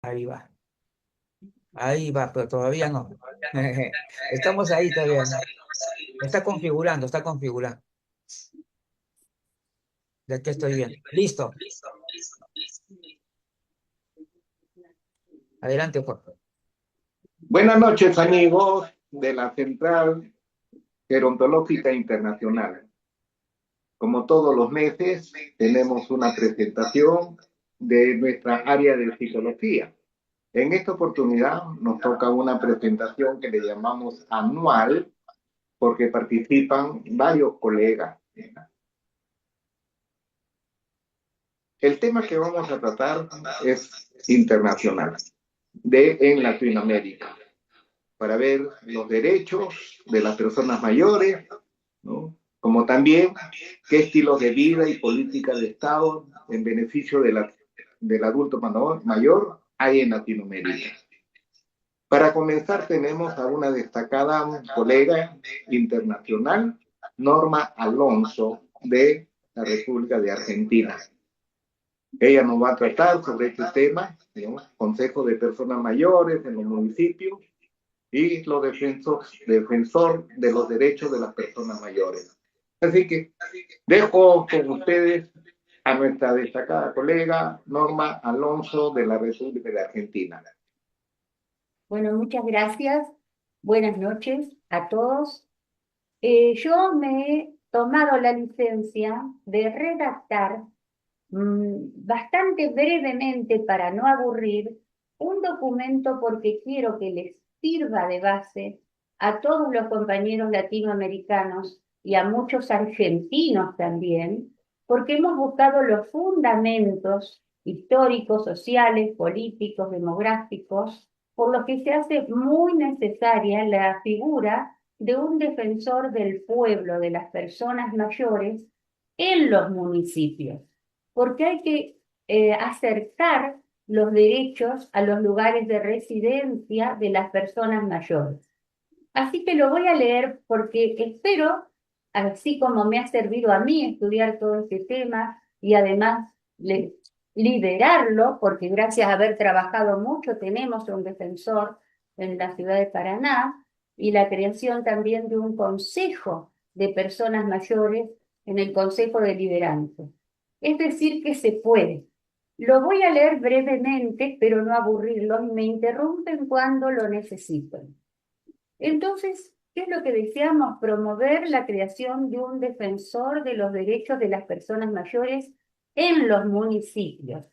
Ahí va. Ahí va, pero todavía no. Estamos ahí todavía, ¿no? Está configurando, está configurando. De aquí estoy bien. Listo. Adelante, Jorge. Buenas noches, amigos de la Central Gerontológica Internacional. Como todos los meses, tenemos una presentación de nuestra área de psicología. En esta oportunidad nos toca una presentación que le llamamos anual porque participan varios colegas. El tema que vamos a tratar es internacional, en Latinoamérica, para ver los derechos de las personas mayores, ¿no? Como también qué estilos de vida y política de Estado en beneficio del adulto mayor hay en Latinoamérica. Para comenzar tenemos a una destacada colega internacional, Norma Alonso, de la República de Argentina. Ella nos va a tratar sobre este tema, digamos, Consejo de Personas Mayores en los municipios y los defensor de los derechos de las personas mayores. Así que dejo con ustedes a nuestra destacada colega Norma Alonso de la República de Argentina. Bueno, muchas gracias. Buenas noches a todos. Yo me he tomado la licencia de redactar bastante brevemente, para no aburrir, un documento porque quiero que les sirva de base a todos los compañeros latinoamericanos y a muchos argentinos también, porque hemos buscado los fundamentos históricos, sociales, políticos, demográficos, por lo que se hace muy necesaria la figura de un defensor del pueblo, de las personas mayores, en los municipios, porque hay que acercar los derechos a los lugares de residencia de las personas mayores. Así que lo voy a leer porque espero, así como me ha servido a mí estudiar todo este tema y además liderarlo, porque gracias a haber trabajado mucho tenemos un defensor en la ciudad de Paraná y la creación también de un consejo de personas mayores en el Consejo Deliberante. Es decir, que se puede. Lo voy a leer brevemente, pero no aburrirlos, y me interrumpen cuando lo necesiten. Entonces, ¿qué es lo que deseamos? Promover la creación de un defensor de los derechos de las personas mayores en los municipios.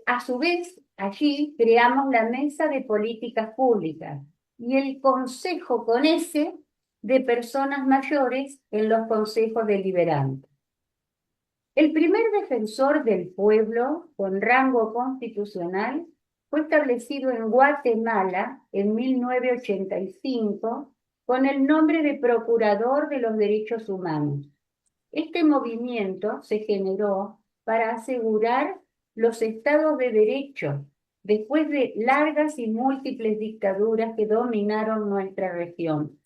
A su vez, allí creamos la Mesa de Políticas Públicas y el Consejo con ese de Personas Mayores en los consejos deliberantes. El primer defensor del pueblo con rango constitucional fue establecido en Guatemala en 1985 con el nombre de Procurador de los Derechos Humanos. Este movimiento se generó para asegurar los estados de derecho después de largas y múltiples dictaduras que dominaron nuestra región.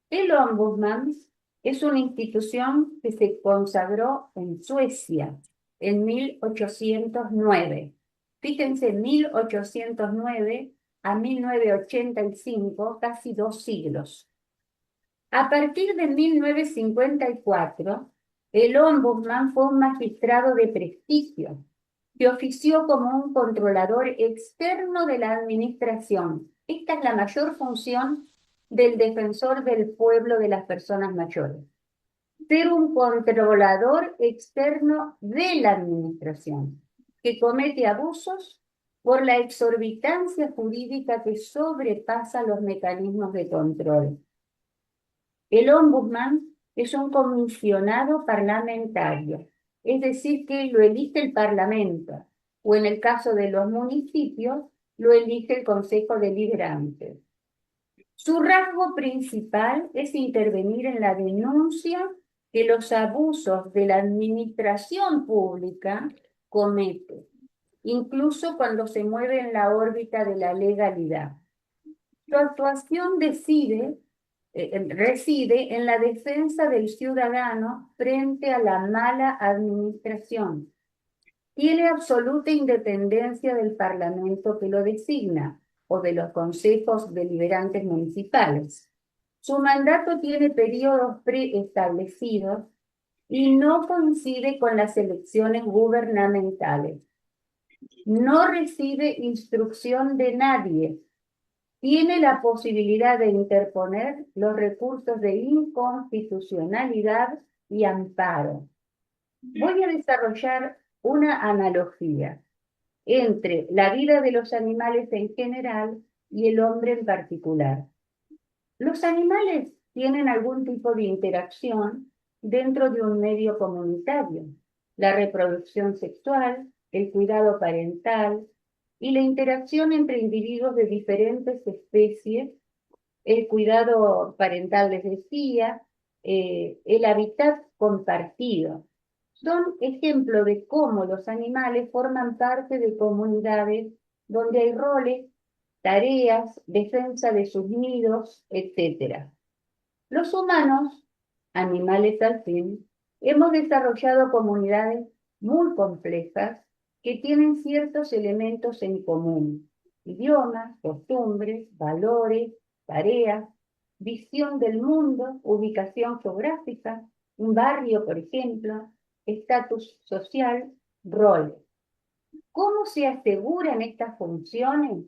El Ombudsman es una institución que se consagró en Suecia en 1809. Fíjense, 1809 a 1985, casi 2 siglos. A partir de 1954, el Ombudsman fue un magistrado de prestigio que ofició como un controlador externo de la administración. Esta es la mayor función del defensor del pueblo de las personas mayores. Ser un controlador externo de la administración, que comete abusos por la exorbitancia jurídica que sobrepasa los mecanismos de control. El ombudsman es un comisionado parlamentario, es decir, que lo elige el Parlamento, o en el caso de los municipios, lo elige el Consejo Deliberante. Su rasgo principal es intervenir en la denuncia que los abusos de la administración pública comete, incluso cuando se mueve en la órbita de la legalidad. Su actuación reside en la defensa del ciudadano frente a la mala administración, Tiene absoluta independencia del Parlamento que lo designa o de los consejos deliberantes municipales. Su mandato tiene periodos preestablecidos y no coincide con las elecciones gubernamentales. No recibe instrucción de nadie. Tiene la posibilidad de interponer los recursos de inconstitucionalidad y amparo. Voy a desarrollar una analogía entre la vida de los animales en general y el hombre en particular. Los animales tienen algún tipo de interacción dentro de un medio comunitario, la reproducción sexual, el cuidado parental y la interacción entre individuos de diferentes especies, el cuidado parental, les decía, el hábitat compartido. Son ejemplo de cómo los animales forman parte de comunidades donde hay roles, tareas, defensa de sus nidos, etc. Los humanos, animales al fin, hemos desarrollado comunidades muy complejas que tienen ciertos elementos en común: idiomas, costumbres, valores, tareas, visión del mundo, ubicación geográfica, un barrio, por ejemplo, estatus social, roles. ¿Cómo se aseguran estas funciones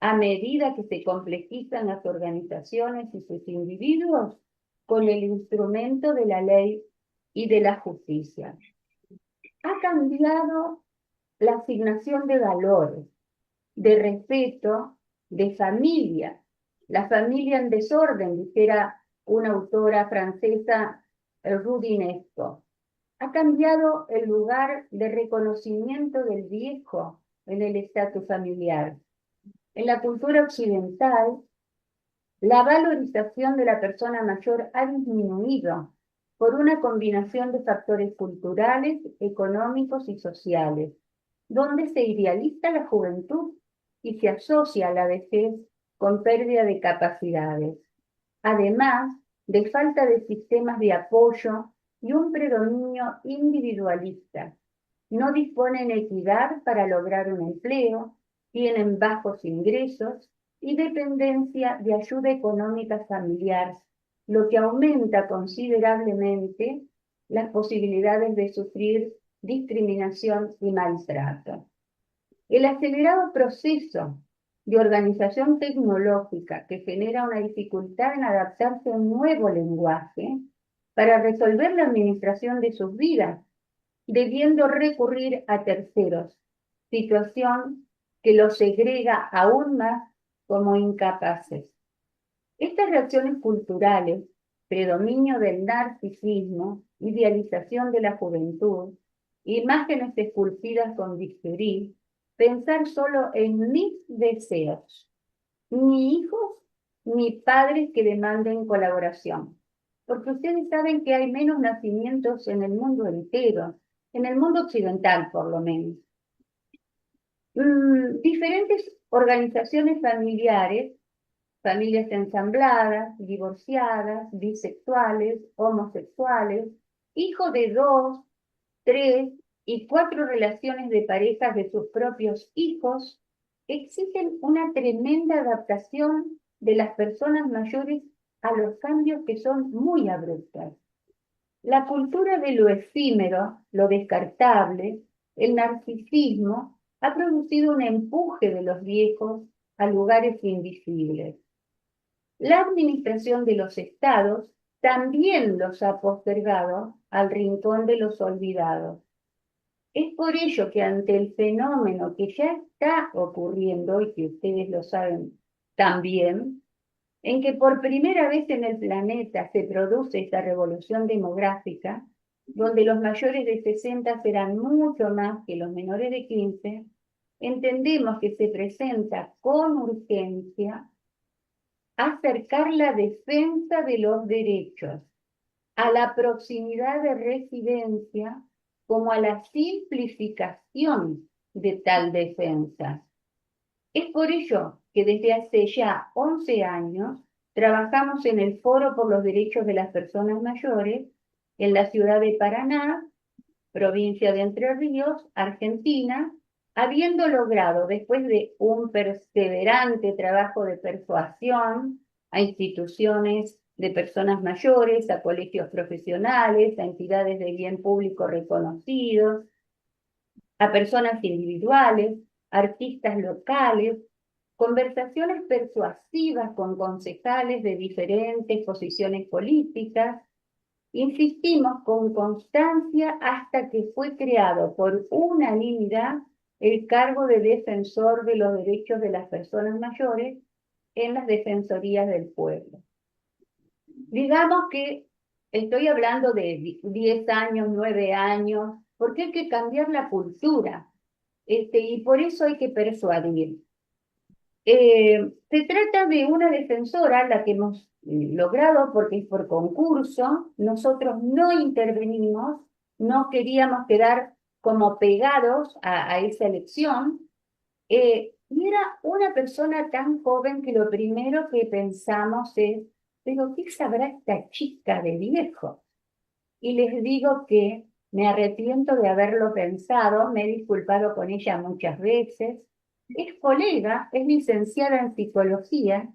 a medida que se complejizan las organizaciones y sus individuos? Con el instrumento de la ley y de la justicia. Ha cambiado la asignación de valores, de respeto, de familia. La familia en desorden, dijera una autora francesa, Rudinesco. Ha cambiado el lugar de reconocimiento del viejo en el estatus familiar. En la cultura occidental, la valorización de la persona mayor ha disminuido por una combinación de factores culturales, económicos y sociales, donde se idealiza la juventud y se asocia a la vejez con pérdida de capacidades, además de falta de sistemas de apoyo y un predominio individualista. No disponen equidad para lograr un empleo, tienen bajos ingresos y dependencia de ayuda económica familiar, lo que aumenta considerablemente las posibilidades de sufrir discriminación y maltrato. El acelerado proceso de organización tecnológica que genera una dificultad en adaptarse a un nuevo lenguaje para resolver la administración de sus vidas, debiendo recurrir a terceros, situación que los segrega aún más como incapaces. Estas reacciones culturales, predominio del narcisismo, idealización de la juventud, imágenes esculpidas con bisturí, pensar solo en mis deseos, ni hijos ni padres que demanden colaboración. Porque ustedes saben que hay menos nacimientos en el mundo entero, en el mundo occidental por lo menos. Diferentes organizaciones familiares, familias ensambladas, divorciadas, bisexuales, homosexuales, hijos de 2, 3 y 4 relaciones de parejas de sus propios hijos, exigen una tremenda adaptación de las personas mayores a los cambios que son muy abruptos. La cultura de lo efímero, lo descartable, el narcisismo, ha producido un empuje de los viejos a lugares invisibles. La administración de los estados también los ha postergado al rincón de los olvidados. Es por ello que ante el fenómeno que ya está ocurriendo y que ustedes lo saben también, en que por primera vez en el planeta se produce esta revolución demográfica, donde los mayores de 60 serán mucho más que los menores de 15, entendemos que se presenta con urgencia acercar la defensa de los derechos a la proximidad de residencia como a la simplificación de tal defensa. Es por ello que desde hace ya 11 años trabajamos en el Foro por los Derechos de las Personas Mayores en la ciudad de Paraná provincia de Entre Ríos, Argentina, habiendo logrado, después de un perseverante trabajo de persuasión a instituciones de personas mayores, a colegios profesionales, a entidades de bien público reconocidos, a personas individuales, artistas locales, conversaciones persuasivas con concejales de diferentes posiciones políticas. Insistimos con constancia hasta que fue creado por unanimidad el cargo de defensor de los derechos de las personas mayores en las defensorías del pueblo. Digamos que estoy hablando de 10 años, 9 años, porque hay que cambiar la cultura, y por eso hay que persuadir. Se trata de una defensora, la que hemos logrado porque es por concurso. Nosotros no intervenimos, no queríamos quedar como pegados a esa elección. Y era una persona tan joven que lo primero que pensamos es, pero ¿qué sabrá esta chica de viejo? Y les digo que me arrepiento de haberlo pensado, me he disculpado con ella muchas veces. Es colega, es licenciada en psicología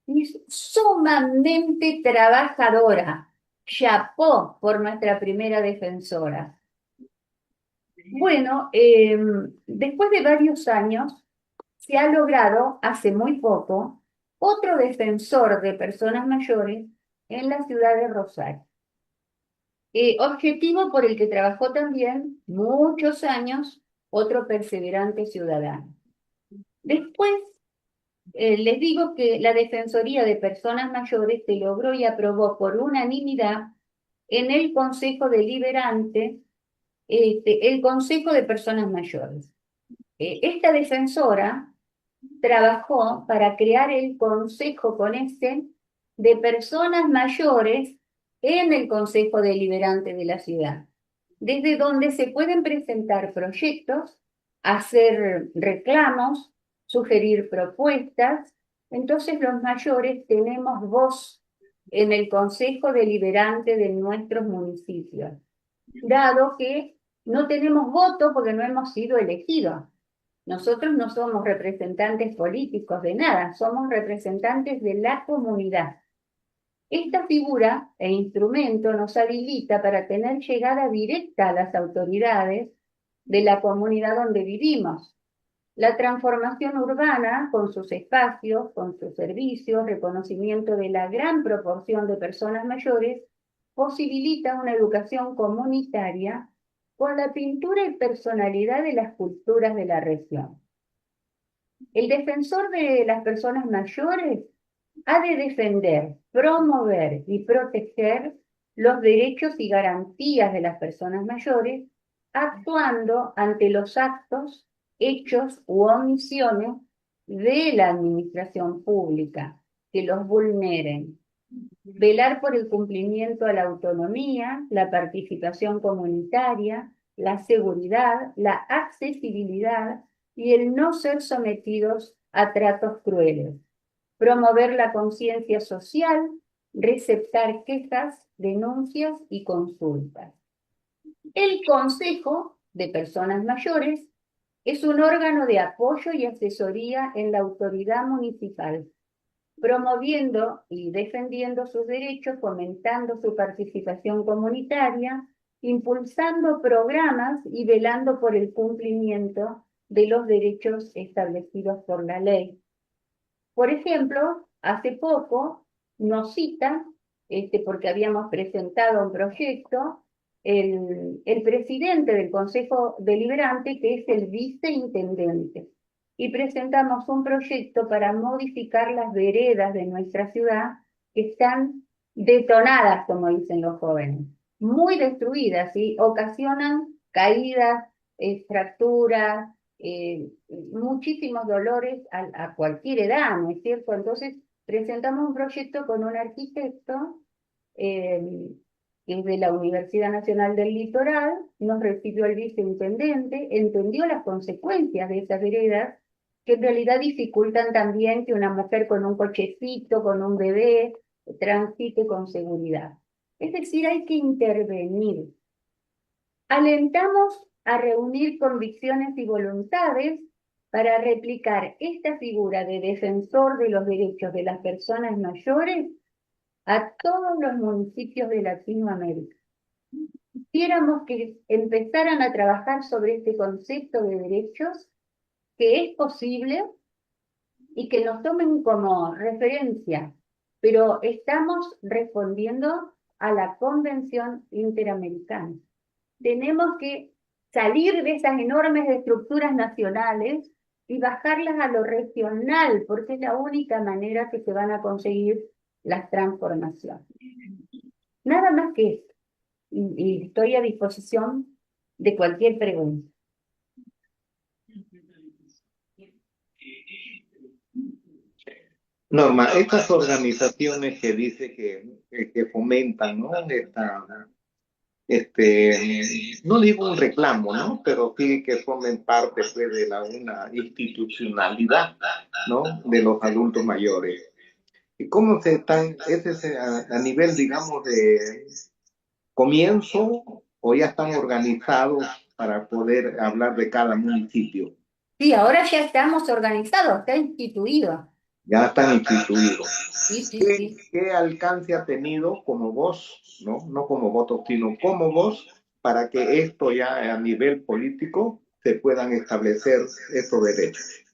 y es sumamente trabajadora. Chapó por nuestra primera defensora. Bueno, después de varios años se ha logrado, hace muy poco, otro defensor de personas mayores en la ciudad de Rosario. Objetivo por el que trabajó también muchos años otro perseverante ciudadano. Después, les digo que la Defensoría de Personas Mayores se logró y aprobó por unanimidad en el Consejo Deliberante, el Consejo de Personas Mayores. Esta defensora trabajó para crear el Consejo con ese de Personas Mayores en el Consejo Deliberante de la ciudad, desde donde se pueden presentar proyectos, hacer reclamos, sugerir propuestas. Entonces los mayores tenemos voz en el Consejo Deliberante de nuestros municipios, dado que no tenemos voto porque no hemos sido elegidos. Nosotros no somos representantes políticos de nada, somos representantes de la comunidad. Esta figura e instrumento nos habilita para tener llegada directa a las autoridades de la comunidad donde vivimos. La transformación urbana, con sus espacios, con sus servicios, reconocimiento de la gran proporción de personas mayores, posibilita una educación comunitaria con la pintura y personalidad de las culturas de la región. El defensor de las personas mayores ha de defender, promover y proteger los derechos y garantías de las personas mayores, actuando ante los actos, hechos u omisiones de la administración pública que los vulneren. Velar por el cumplimiento a la autonomía, la participación comunitaria, la seguridad, la accesibilidad y el no ser sometidos a tratos crueles. Promover la conciencia social, receptar quejas, denuncias y consultas. El Consejo de Personas Mayores es un órgano de apoyo y asesoría en la autoridad municipal, promoviendo y defendiendo sus derechos, fomentando su participación comunitaria, impulsando programas y velando por el cumplimiento de los derechos establecidos por la ley. Por ejemplo, hace poco nos cita, porque habíamos presentado un proyecto, el presidente del Consejo Deliberante, que es el viceintendente, y presentamos un proyecto para modificar las veredas de nuestra ciudad que están detonadas, como dicen los jóvenes, muy destruidas, y ocasionan caídas, fracturas, muchísimos dolores a cualquier edad, ¿no es cierto? Entonces presentamos un proyecto con un arquitecto que es de la Universidad Nacional del Litoral, nos recibió el viceintendente, entendió las consecuencias de esas veredas, que en realidad dificultan también que una mujer con un cochecito, con un bebé, transite con seguridad. Es decir, hay que intervenir. Alentamos a reunir convicciones y voluntades para replicar esta figura de defensor de los derechos de las personas mayores a todos los municipios de Latinoamérica. Quisiéramos que empezaran a trabajar sobre este concepto de derechos, que es posible y que nos tomen como referencia, pero estamos respondiendo a la Convención Interamericana. Tenemos que salir de esas enormes estructuras nacionales y bajarlas a lo regional, porque es la única manera que se van a conseguir las transformaciones. Nada más que eso. Y estoy a disposición de cualquier pregunta. Norma, estas organizaciones que dice que fomentan, ¿no? No digo un reclamo, ¿no? Pero sí que formen parte pues, de una institucionalidad, ¿no? De los adultos mayores. ¿Y cómo se están, ese es a nivel, digamos, de comienzo o ya están organizados para poder hablar de cada municipio? Sí, ahora ya estamos organizados, está instituido. Ya están instituidos. Sí, sí, sí. ¿Qué alcance ha tenido como voz, no, no como voto, sino como voz, para que esto ya a nivel político se puedan establecer estos derechos?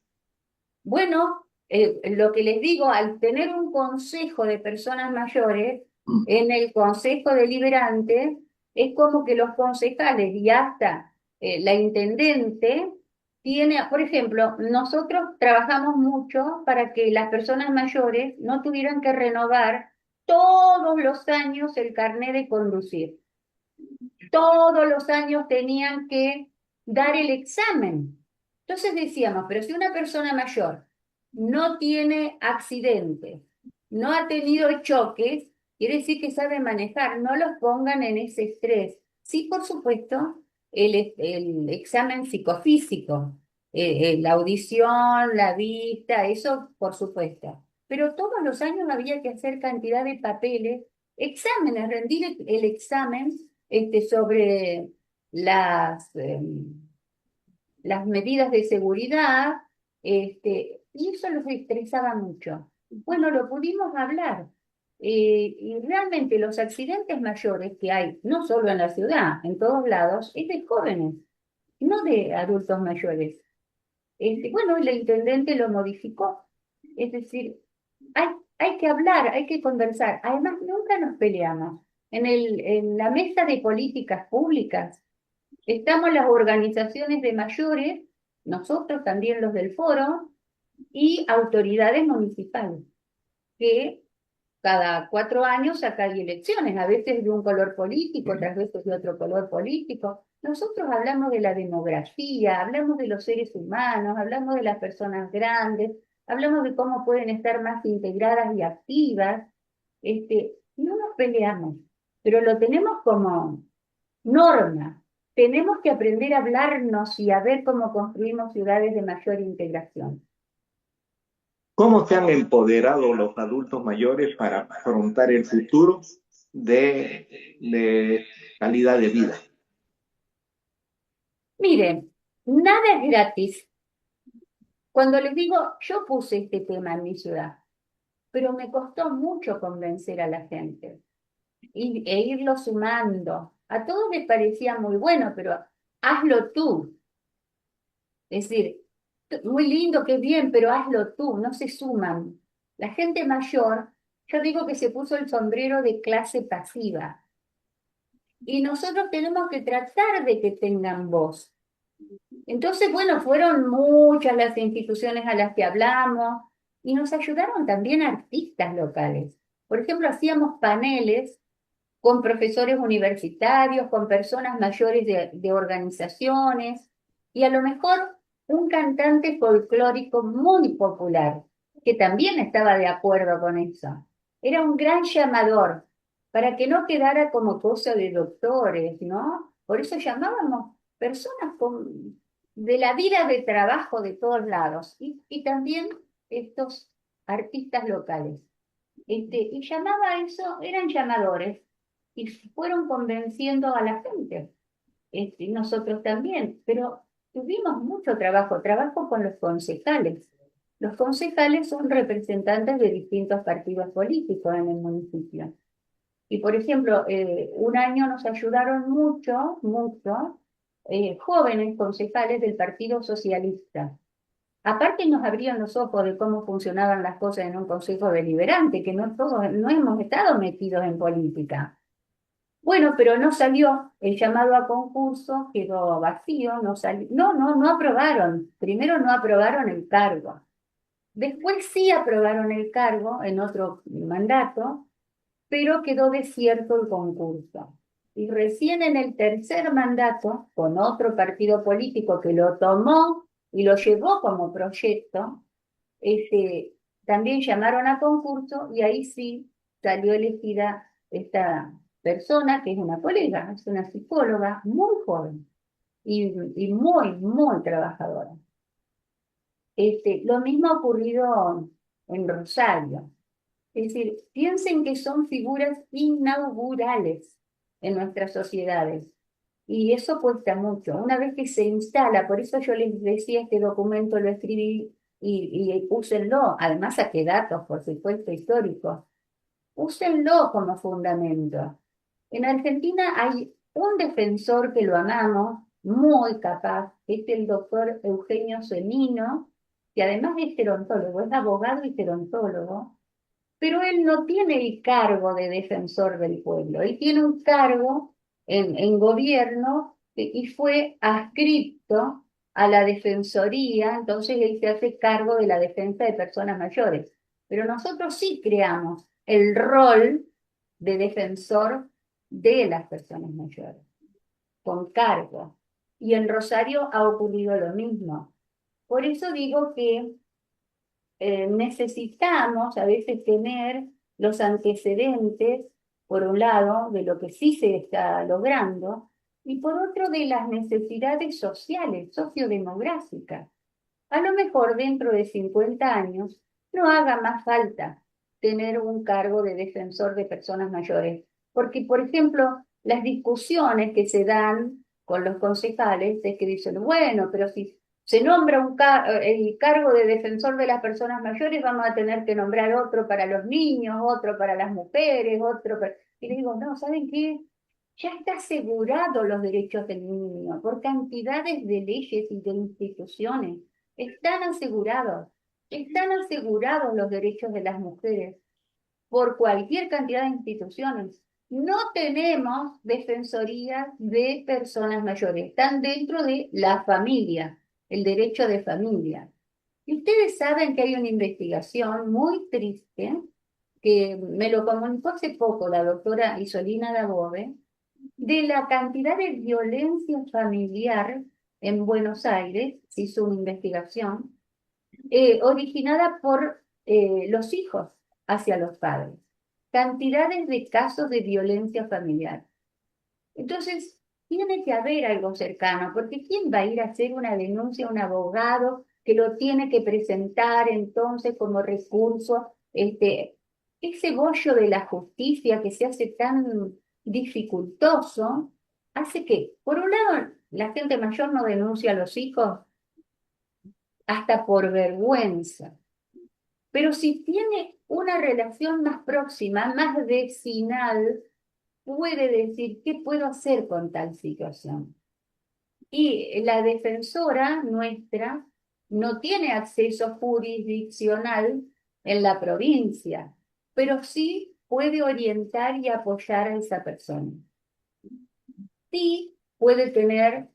Bueno, lo que les digo, al tener un consejo de personas mayores, en el consejo deliberante, es como que los concejales y hasta la intendente tiene, por ejemplo, nosotros trabajamos mucho para que las personas mayores no tuvieran que renovar todos los años el carnet de conducir. Todos los años tenían que dar el examen. Entonces decíamos, pero si una persona mayor no tiene accidentes, no ha tenido choques, quiere decir que sabe manejar, no los pongan en ese estrés. Sí, por supuesto, el examen psicofísico, la audición, la vista, eso por supuesto. Pero todos los años había que hacer cantidad de papeles, exámenes, rendir el examen sobre las medidas de seguridad, y eso los estresaba mucho. Bueno, lo pudimos hablar. Y realmente los accidentes mayores que hay, no solo en la ciudad, en todos lados, es de jóvenes, no de adultos mayores. Bueno, el intendente lo modificó. Es decir, hay que hablar, hay que conversar. Además, nunca nos peleamos. En la mesa de políticas públicas estamos las organizaciones de mayores, nosotros también los del foro, y autoridades municipales, que cada 4 años acá hay elecciones, a veces de un color político, otras veces de otro color político. Nosotros hablamos de la demografía, hablamos de los seres humanos, hablamos de las personas grandes, hablamos de cómo pueden estar más integradas y activas. No nos peleamos, pero lo tenemos como norma. Tenemos que aprender a hablarnos y a ver cómo construimos ciudades de mayor integración. ¿Cómo se han empoderado los adultos mayores para afrontar el futuro de calidad de vida? Miren, nada es gratis. Cuando les digo, yo puse este tema en mi ciudad, pero me costó mucho convencer a la gente e irlo sumando. A todos les parecía muy bueno, pero hazlo tú. Es decir, muy lindo, qué bien, pero hazlo tú, no se suman. La gente mayor, yo digo que se puso el sombrero de clase pasiva. Y nosotros tenemos que tratar de que tengan voz. Entonces, bueno, fueron muchas las instituciones a las que hablamos y nos ayudaron también artistas locales. Por ejemplo, hacíamos paneles con profesores universitarios, con personas mayores de organizaciones y a lo mejor un cantante folclórico muy popular que también estaba de acuerdo con eso. Era un gran llamador para que no quedara como cosa de doctores, ¿no? Por eso llamábamos personas de la vida de trabajo de todos lados y también estos artistas locales. Y llamaba a eso, eran llamadores y fueron convenciendo a la gente. nosotros también, pero tuvimos mucho trabajo con los concejales. Los concejales son representantes de distintos partidos políticos en el municipio. Y por ejemplo, un año nos ayudaron mucho, jóvenes concejales del Partido Socialista. Aparte nos abrían los ojos de cómo funcionaban las cosas en un consejo deliberante, que no todos, no hemos estado metidos en política. Bueno, pero no salió el llamado a concurso, quedó vacío, no salió, no aprobaron. Primero no aprobaron el cargo. Después sí aprobaron el cargo en otro mandato, pero quedó desierto el concurso. Y recién en el tercer mandato, con otro partido político que lo tomó y lo llevó como proyecto, también llamaron a concurso y ahí sí salió elegida esta persona, que es una colega, es una psicóloga muy joven y muy trabajadora. Lo mismo ha ocurrido en Rosario. Es decir, piensen que son figuras inaugurales en nuestras sociedades. Y eso cuesta mucho. Una vez que se instala, por eso yo les decía, este documento lo escribí y úsenlo, además saqué datos, por supuesto, históricos. Úsenlo como fundamento. En Argentina hay un defensor que lo amamos, muy capaz, que es el doctor Eugenio Semino, que además es gerontólogo, es abogado y gerontólogo, pero él no tiene el cargo de defensor del pueblo, él tiene un cargo en gobierno y fue adscrito a la defensoría, entonces él se hace cargo de la defensa de personas mayores. Pero nosotros sí creamos el rol de defensor de las personas mayores, con cargo. Y en Rosario ha ocurrido lo mismo. Por eso digo que necesitamos a veces tener los antecedentes, por un lado, de lo que sí se está logrando, y por otro, de las necesidades sociales, sociodemográficas. A lo mejor dentro de 50 años no haga más falta tener un cargo de defensor de personas mayores, porque, por ejemplo, las discusiones que se dan con los concejales es que dicen, bueno, pero si se nombra el cargo de defensor de las personas mayores, vamos a tener que nombrar otro para los niños, otro para las mujeres, otro para... Y les digo, no, ¿saben qué? Ya está asegurado los derechos del niño por cantidades de leyes y de instituciones. Están asegurados los derechos de las mujeres por cualquier cantidad de instituciones. No tenemos defensorías de personas mayores, están dentro de la familia, el derecho de familia. Y ustedes saben que hay una investigación muy triste que me lo comunicó hace poco la doctora Isolina Dabove, de la cantidad de violencia familiar en Buenos Aires. Se hizo una investigación originada por los hijos hacia los padres. Cantidades de casos de violencia familiar. Entonces, tiene que haber algo cercano, porque ¿quién va a ir a hacer una denuncia a un abogado que lo tiene que presentar entonces como recurso? Ese bollo de la justicia que se hace tan dificultoso, hace que, por un lado, la gente mayor no denuncia a los hijos hasta por vergüenza. Pero si tiene una relación más próxima, más vecinal, puede decir, ¿qué puedo hacer con tal situación? Y la defensora nuestra no tiene acceso jurisdiccional en la provincia, pero sí puede orientar y apoyar a esa persona. Sí puede tener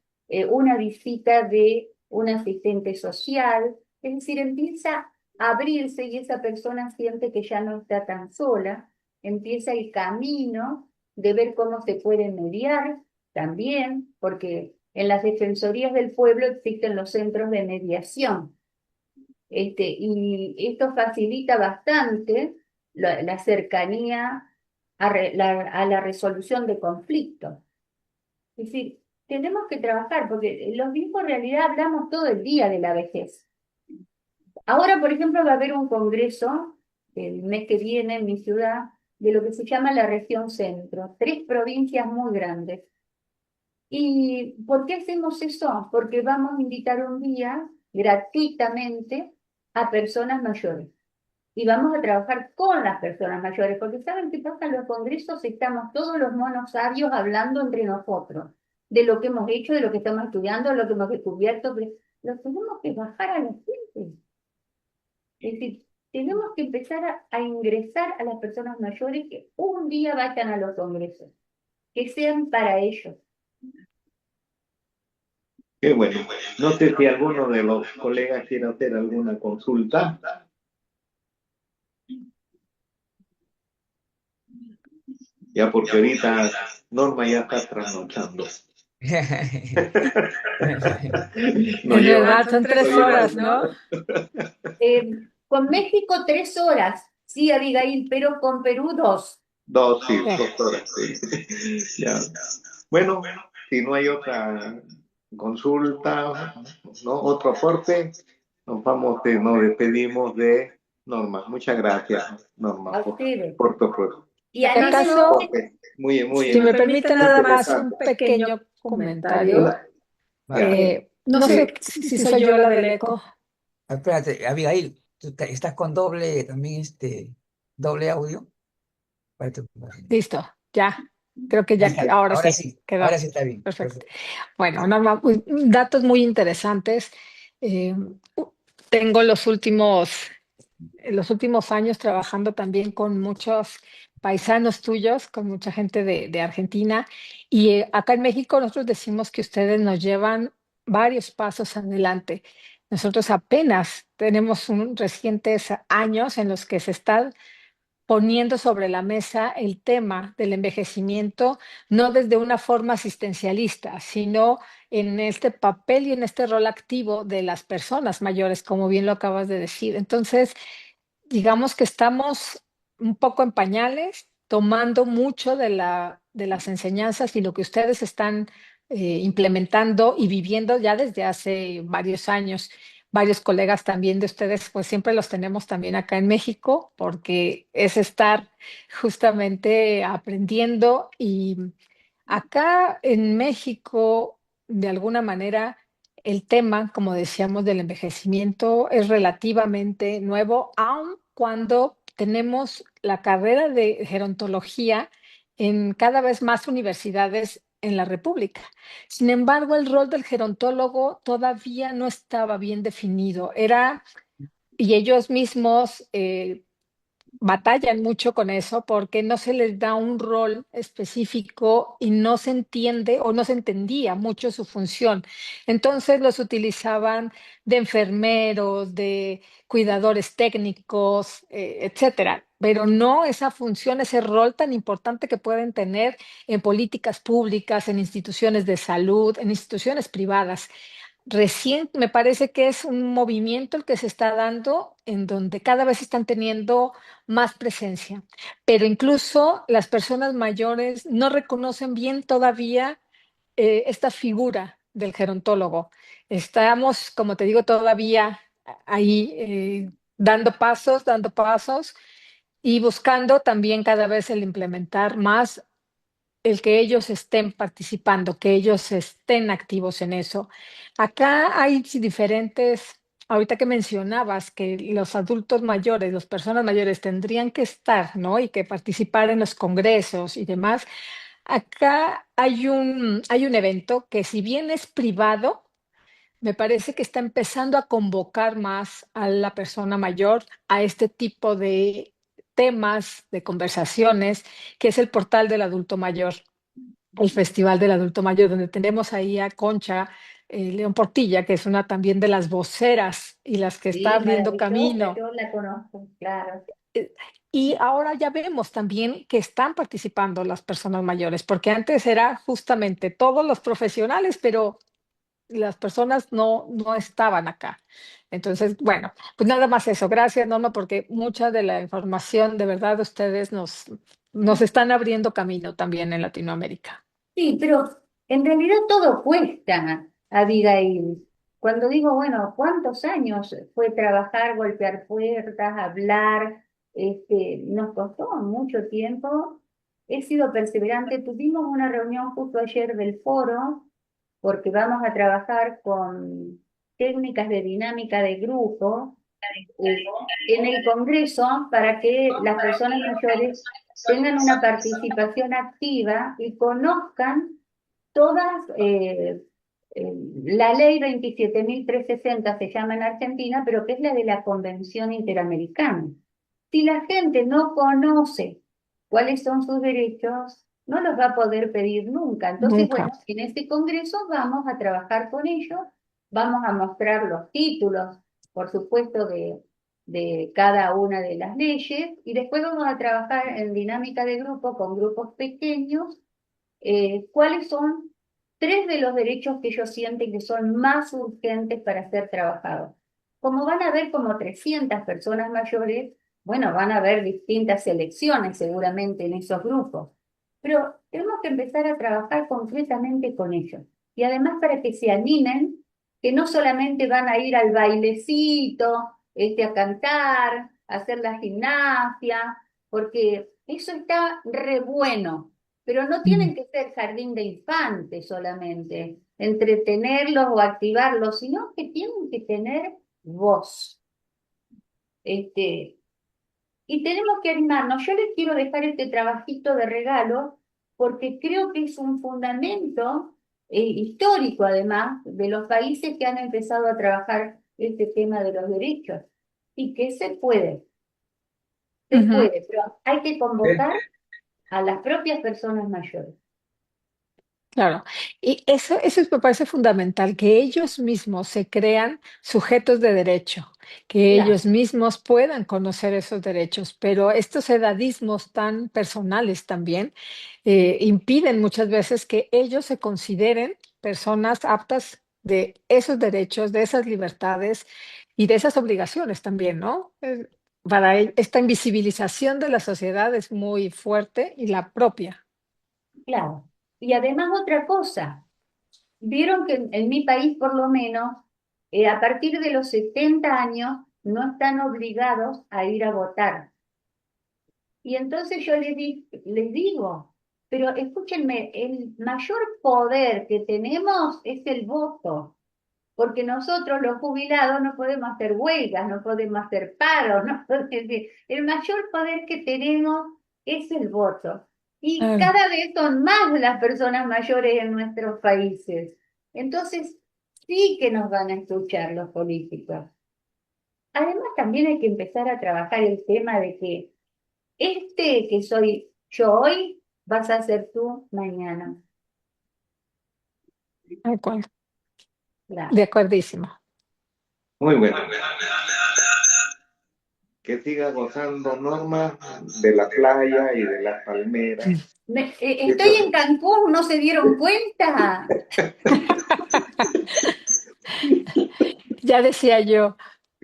una visita de un asistente social, es decir, empieza a abrirse y esa persona siente que ya no está tan sola, empieza el camino de ver cómo se puede mediar también, porque en las defensorías del pueblo existen los centros de mediación. Y esto facilita bastante la cercanía a la resolución de conflictos. Es decir, tenemos que trabajar, porque los viejos en realidad hablamos todo el día de la vejez. Ahora, por ejemplo, va a haber un congreso el mes que viene en mi ciudad de lo que se llama la región centro, 3 provincias muy grandes. ¿Y por qué hacemos eso? Porque vamos a invitar un día gratuitamente a personas mayores. Y vamos a trabajar con las personas mayores, porque ¿saben qué pasa? En los congresos estamos todos los monos sabios hablando entre nosotros, de lo que hemos hecho, de lo que estamos estudiando, de lo que hemos descubierto, pero lo tenemos que bajar a la gente. Es decir, tenemos que empezar a ingresar a las personas mayores que un día vayan a los congresos, que sean para ellos. Qué bueno. No sé si alguno de los colegas quiere hacer alguna consulta. Ya porque ahorita Norma ya está trasnochando. No Es lleva, verdad, son no 3 horas, lleva ¿no? Con México 3 horas, sí, Abigail, pero con Perú 2. dos, sí, Sí. 2 horas. Sí. Ya. Bueno, si no hay otra consulta, ¿no? Otro aporte, nos despedimos de Norma. Muchas gracias, Norma, A ustedes. por tu aporte. Y Si anímense, acaso, Aporte muy, muy si me permite nada más interesante. un pequeño comentario. Vale. No sé si soy yo la del eco. Espérate, Abigail, ¿estás con doble también doble audio? Espérate. Listo, ya. Creo que Ahí ya, está, ahora sí, ahora quedó sí está bien. perfecto. Perfecto. Bueno, datos muy interesantes. Eh, Tengo los últimos años trabajando también con muchos paisanos tuyos, con mucha gente de Argentina. Y acá en México nosotros decimos que ustedes nos llevan varios pasos adelante. Nosotros apenas tenemos recientes años en los que se está poniendo sobre la mesa el tema del envejecimiento, no desde una forma asistencialista, sino en este papel y en este rol activo de las personas mayores, como bien lo acabas de decir. Entonces, digamos que estamos un poco en pañales, tomando mucho de las enseñanzas y lo que ustedes están implementando y viviendo ya desde hace varios años. Varios colegas también de ustedes, pues siempre los tenemos también acá en México, porque es estar justamente aprendiendo y acá en México, de alguna manera, el tema, como decíamos, del envejecimiento es relativamente nuevo, aun cuando tenemos la carrera de gerontología en cada vez más universidades en la República. Sin embargo, el rol del gerontólogo todavía no estaba bien definido. Y ellos mismos batallan mucho con eso porque no se les da un rol específico y no se entiende o no se entendía mucho su función. Entonces los utilizaban de enfermeros, de cuidadores técnicos, etcétera, pero no esa función, ese rol tan importante que pueden tener en políticas públicas, en instituciones de salud, en instituciones privadas. Recién me parece que es un movimiento el que se está dando en donde cada vez están teniendo más presencia, pero incluso las personas mayores no reconocen bien todavía esta figura del gerontólogo. Estamos, como te digo, todavía ahí dando pasos y buscando también cada vez el implementar más el que ellos estén participando, que ellos estén activos en eso. Acá hay diferentes, ahorita que mencionabas que los adultos mayores, las personas mayores tendrían que estar, ¿no? Y que participar en los congresos y demás. Acá hay un evento que si bien es privado, me parece que está empezando a convocar más a la persona mayor a este tipo de temas, de conversaciones, que es el portal del adulto mayor, el Festival del Adulto Mayor, donde tenemos ahí a Concha León Portilla, que es una también de las voceras y las que está Sí, abriendo maravillosa, camino. yo la conozco, claro. Eh, Y ahora ya vemos también que están participando las personas mayores, porque antes era justamente todos los profesionales, pero las personas no estaban acá. Entonces, bueno, pues nada más eso. Gracias, Norma, porque mucha de la información, de verdad, ustedes nos están abriendo camino también en Latinoamérica. Sí, pero en realidad todo cuesta, Abigail. Cuando digo, bueno, ¿cuántos años fue trabajar, golpear puertas, hablar? Nos costó mucho tiempo he sido perseverante. Tuvimos una reunión justo ayer del foro, porque vamos a trabajar con técnicas de dinámica de grupo en el Congreso para que las personas mayores tengan una participación activa y conozcan todas, la ley 27.360 se llama en Argentina, pero que es la de la Convención Interamericana. Si la gente no conoce cuáles son sus derechos, no los va a poder pedir nunca. Entonces, bueno, Nunca. en este congreso vamos a trabajar con ellos, vamos a mostrar los títulos, por supuesto, de cada una de las leyes, y después vamos a trabajar en dinámica de grupo con grupos pequeños, cuáles son tres de los derechos que ellos sienten que son más urgentes para ser trabajados. Como van a haber como 300 personas mayores, bueno, van a haber distintas selecciones seguramente en esos grupos, pero tenemos que empezar a trabajar concretamente con ellos. Y además para que se animen, que no solamente van a ir al bailecito, a cantar, a hacer la gimnasia, porque eso está re bueno, pero no Mm. tienen que ser jardín de infantes solamente, entretenerlos o activarlos, sino que tienen que tener voz. Este, y tenemos que animarnos. Yo les quiero dejar este trabajito de regalo porque creo que es un fundamento histórico, además, de los países que han empezado a trabajar este tema de los derechos. Y que se Ujú. puede, pero hay que ¿Eh? convocar a las propias personas mayores. Claro, y eso me parece fundamental, que ellos mismos se crean sujetos de derecho, que Claro, ellos mismos puedan conocer esos derechos, pero estos edadismos tan personales también impiden muchas veces que ellos se consideren personas aptas de esos derechos, de esas libertades y de esas obligaciones también, ¿no? Esta invisibilización de la sociedad es muy fuerte y la propia. claro. Y además otra cosa. Vieron que en mi país, por lo menos, a partir de los 70 años, no están obligados a ir a votar. Y entonces yo les digo, pero escúchenme, el mayor poder que tenemos es el voto, porque nosotros los jubilados no podemos hacer huelgas, no podemos hacer paros, no podemos el mayor poder que tenemos es el voto. Y Claro. cada vez son más las personas mayores en nuestros países. Entonces, sí que nos van a escuchar los políticos. Además, también hay que empezar a trabajar el tema de que que soy yo hoy, vas a ser tú mañana. Tal cual. De Claro. acuerdísimo. Muy bueno. Que siga gozando Norma de la playa y de las palmeras. Estoy Eso- en Cancún, ¿no se dieron cuenta? Ya decía yo,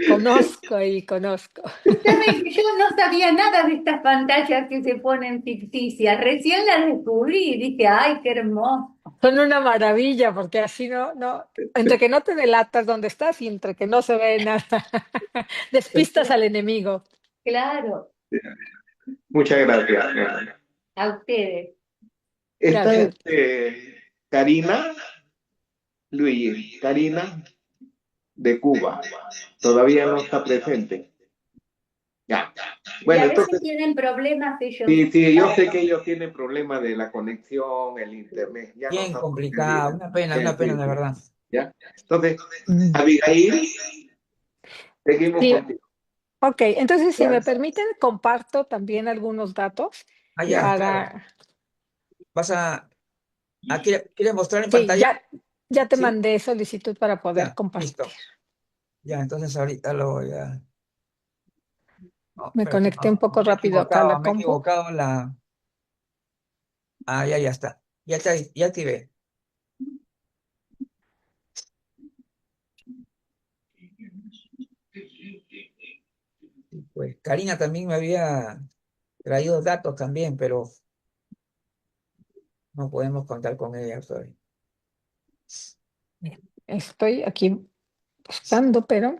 conozco y conozco. Saben que yo no sabía nada de estas pantallas que se ponen ficticias. Recién las descubrí y dije, ay, qué hermoso. Son una maravilla porque así entre que no te delatas dónde estás y entre que no se ve nada, despistas al enemigo. Claro, Muchas gracias, Norma. a ustedes. Está Gracias. Karina, Luis, Karina de Cuba. Todavía no está presente. Ya. Y Bueno, a veces entonces, tienen problemas ellos. sí, sí, yo sé que ellos tienen problemas de la conexión, el internet, ya nos Bien han complicado, entendido. una pena Sí, de sí, verdad. ¿ya? Entonces, Mm. Abigail, seguimos Sí, contigo. ok, entonces si ¿Ya? me permiten, comparto también algunos datos Ah, ya, ¿Ya? claro. para... Vas ¿quieres mostrar en Sí, pantalla? ya te Sí, mandé solicitud para poder ya, compartir. listo. Ya, entonces ahorita lo voy a. No, Me espérate, conecté un no, poco rápido acá a la me he compu. equivocado Ah, ya está. Ya activé. Pues Karina también me había traído datos también, pero no podemos contar con ella hoy. Bien, estoy aquí buscando, pero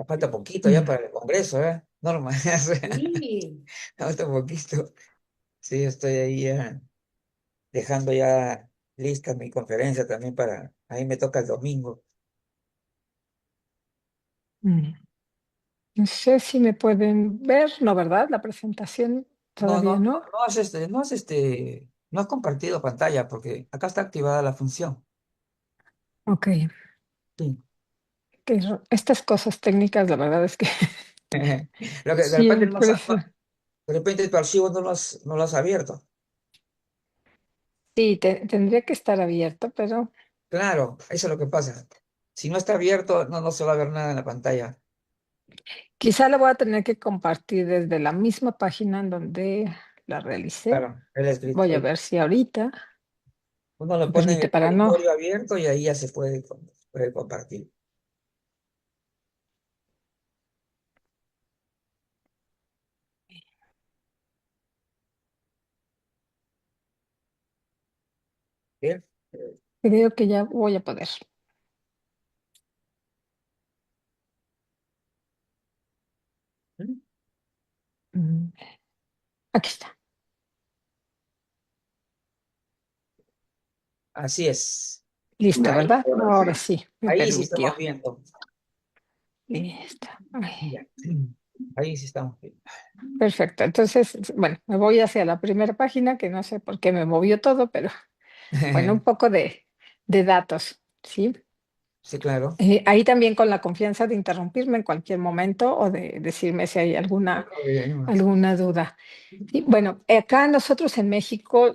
Ya falta poquito ya Mm, para el Congreso, ¿eh? Norma, Sí, falta poquito. Sí, estoy ahí ya dejando ya lista mi conferencia también para, ahí me toca el domingo. mm. No sé si me pueden ver, ¿no, verdad? La presentación No, todavía no. no has compartido pantalla porque acá está activada la función. Ok, Sí. estas cosas técnicas, la verdad es que Lo que de repente siempre se... de repente tu archivo no lo has abierto. Sí, tendría que estar abierto, pero Claro, eso es lo que pasa. Si no está abierto, no se va a ver nada en la pantalla. quizá lo voy a tener que compartir desde la misma página en donde la realicé. Claro, el Voy a escritorio. ver si ahorita Uno lo me pone en el permite para no. escritorio abierto y ahí ya se puede compartir. Bien. Creo que ya voy a poder. Mm, Aquí está. Así es. Listo, Ahí, ¿verdad? Ahora Ahora sí. sí, me ahí sí estamos permitió. viendo. Listo. Ay, Ya. Ahí sí estamos viendo. perfecto. Entonces, bueno, me voy hacia la primera página, que no sé por qué me movió todo, pero bueno, un poco de datos, ¿sí? Sí, claro. Ahí también con la confianza de interrumpirme en cualquier momento o de decirme si hay alguna duda. Sí, bueno, acá nosotros en México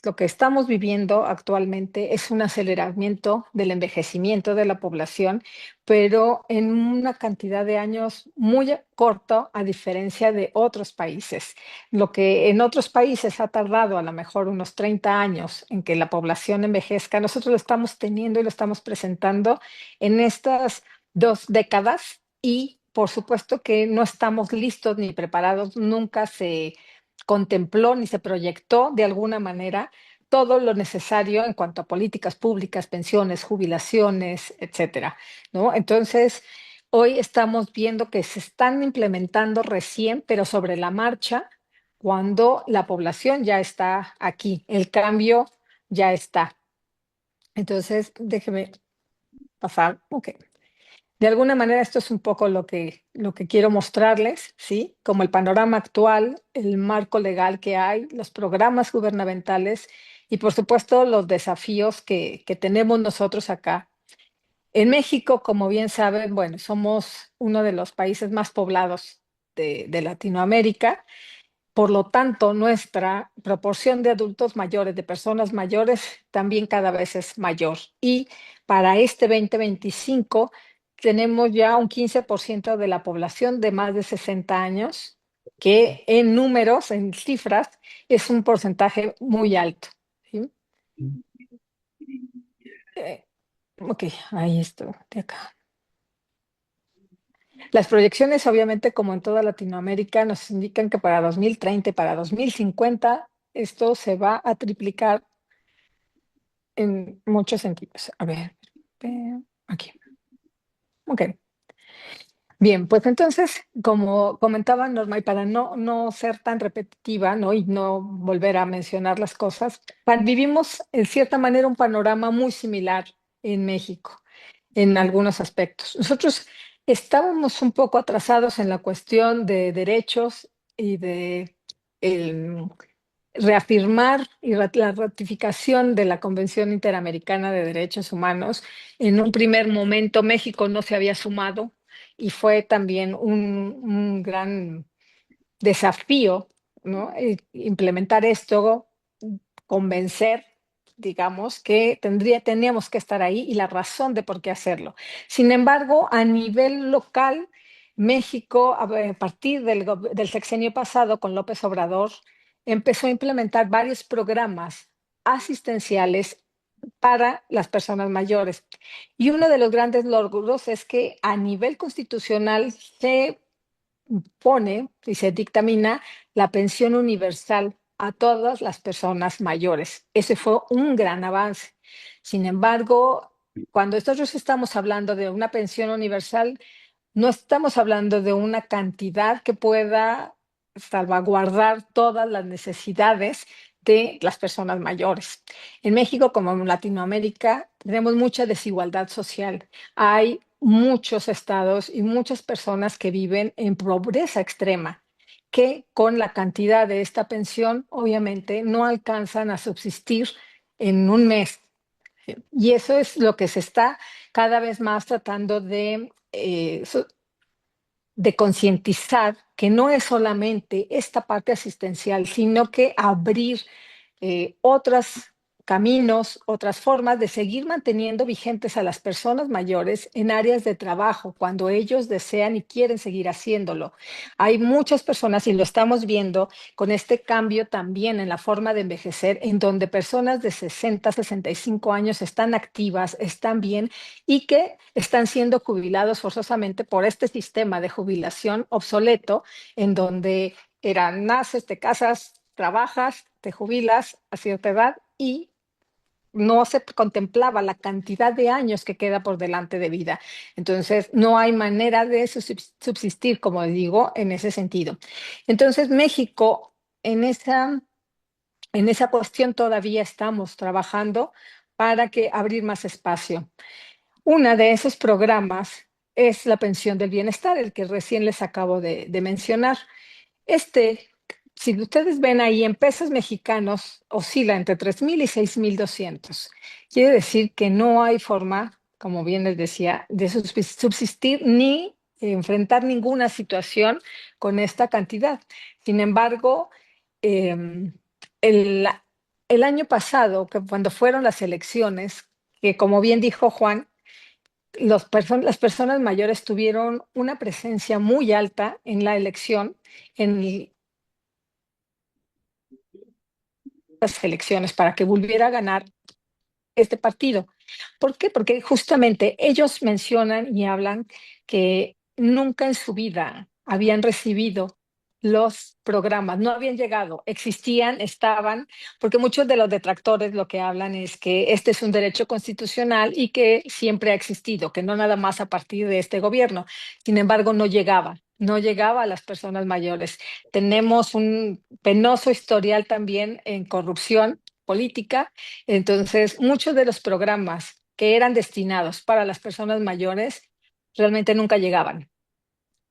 lo que estamos viviendo actualmente es un aceleramiento del envejecimiento de la población, pero en una cantidad de años muy corto a diferencia de otros países. Lo que en otros países ha tardado a lo mejor unos 30 años en que la población envejezca, nosotros lo estamos teniendo y lo estamos presentando en estas 2 décadas y por supuesto que no estamos listos ni preparados, nunca se contempló ni se proyectó de alguna manera todo lo necesario en cuanto a políticas públicas, pensiones, jubilaciones, etcétera, ¿no? Entonces, hoy estamos viendo que se están implementando recién, pero sobre la marcha, cuando la población ya está aquí, el cambio ya está. Entonces, déjeme pasar. Ok. De alguna manera esto es un poco lo que quiero mostrarles, ¿sí? Como el panorama actual, el marco legal que hay, los programas gubernamentales y por supuesto los desafíos que tenemos nosotros acá. En México, como bien saben, bueno, somos uno de los países más poblados de Latinoamérica. Por lo tanto, nuestra proporción de adultos mayores, de personas mayores, también cada vez es mayor. Y para este 2025 tenemos ya un 15% de la población de más de 60 años, que en números, en cifras, es un porcentaje muy alto. ¿Sí? Eh, ok, ahí esto de acá. Las proyecciones, obviamente, como en toda Latinoamérica, nos indican que para 2030 y para 2050 esto se va a triplicar en muchos sentidos. A ver, aquí. Ok. Bien, pues entonces, como comentaba Norma, y para no ser tan repetitiva, ¿no? Y no volver a mencionar las cosas, vivimos en cierta manera un panorama muy similar en México en algunos aspectos. Nosotros estábamos un poco atrasados en la cuestión de derechos y de el reafirmar y la ratificación de la Convención Interamericana de Derechos Humanos. En un primer momento México no se había sumado y fue también un gran desafío, ¿no? Implementar esto, convencer, digamos, que teníamos que estar ahí y la razón de por qué hacerlo. Sin embargo, a nivel local, México, a partir del sexenio pasado con López Obrador, empezó a implementar varios programas asistenciales para las personas mayores. Y uno de los grandes logros es que a nivel constitucional se pone y se dictamina la pensión universal a todas las personas mayores. Ese fue un gran avance. Sin embargo, cuando nosotros estamos hablando de una pensión universal, No estamos hablando de una cantidad que pueda salvaguardar todas las necesidades de las personas mayores. En México, como en Latinoamérica, tenemos mucha desigualdad social. Hay muchos estados y muchas personas que viven en pobreza extrema, que con la cantidad de esta pensión, obviamente, no alcanzan a subsistir en un mes. Y eso es lo que se está cada vez más tratando de concientizar, que no es solamente esta parte asistencial, sino que abrir otros caminos, otras formas de seguir manteniendo vigentes a las personas mayores en áreas de trabajo cuando ellos desean y quieren seguir haciéndolo. Hay muchas personas, y lo estamos viendo con este cambio también en la forma de envejecer, en donde personas de 60, 65 años están activas, están bien y que están siendo jubilados forzosamente por este sistema de jubilación obsoleto, en donde naces, te casas, trabajas, te jubilas a cierta edad y no se contemplaba la cantidad de años que queda por delante de vida. Entonces, no hay manera de subsistir, como digo, en ese sentido. Entonces, México, en esa cuestión todavía estamos trabajando para que abrir más espacio. Una de esos programas es la pensión del bienestar, el que recién les acabo de mencionar. Este, si ustedes ven ahí en pesos mexicanos, oscila entre 3,000 y 6,200. Quiere decir que no hay forma, como bien les decía, de subsistir ni enfrentar ninguna situación con esta cantidad. Sin embargo, em, el, el año pasado, que cuando fueron las elecciones, que como bien dijo Juan, las personas mayores tuvieron una presencia muy alta en la elección, en las elecciones, para que volviera a ganar este partido. ¿Por qué? Porque justamente ellos mencionan y hablan que nunca en su vida habían recibido los programas, no habían llegado, existían, estaban, porque muchos de los detractores lo que hablan es que este es un derecho constitucional y que siempre ha existido, que no nada más a partir de este gobierno. Sin embargo, no llegaba a las personas mayores. Tenemos un penoso historial también en corrupción política. Entonces, muchos de los programas que eran destinados para las personas mayores realmente nunca llegaban.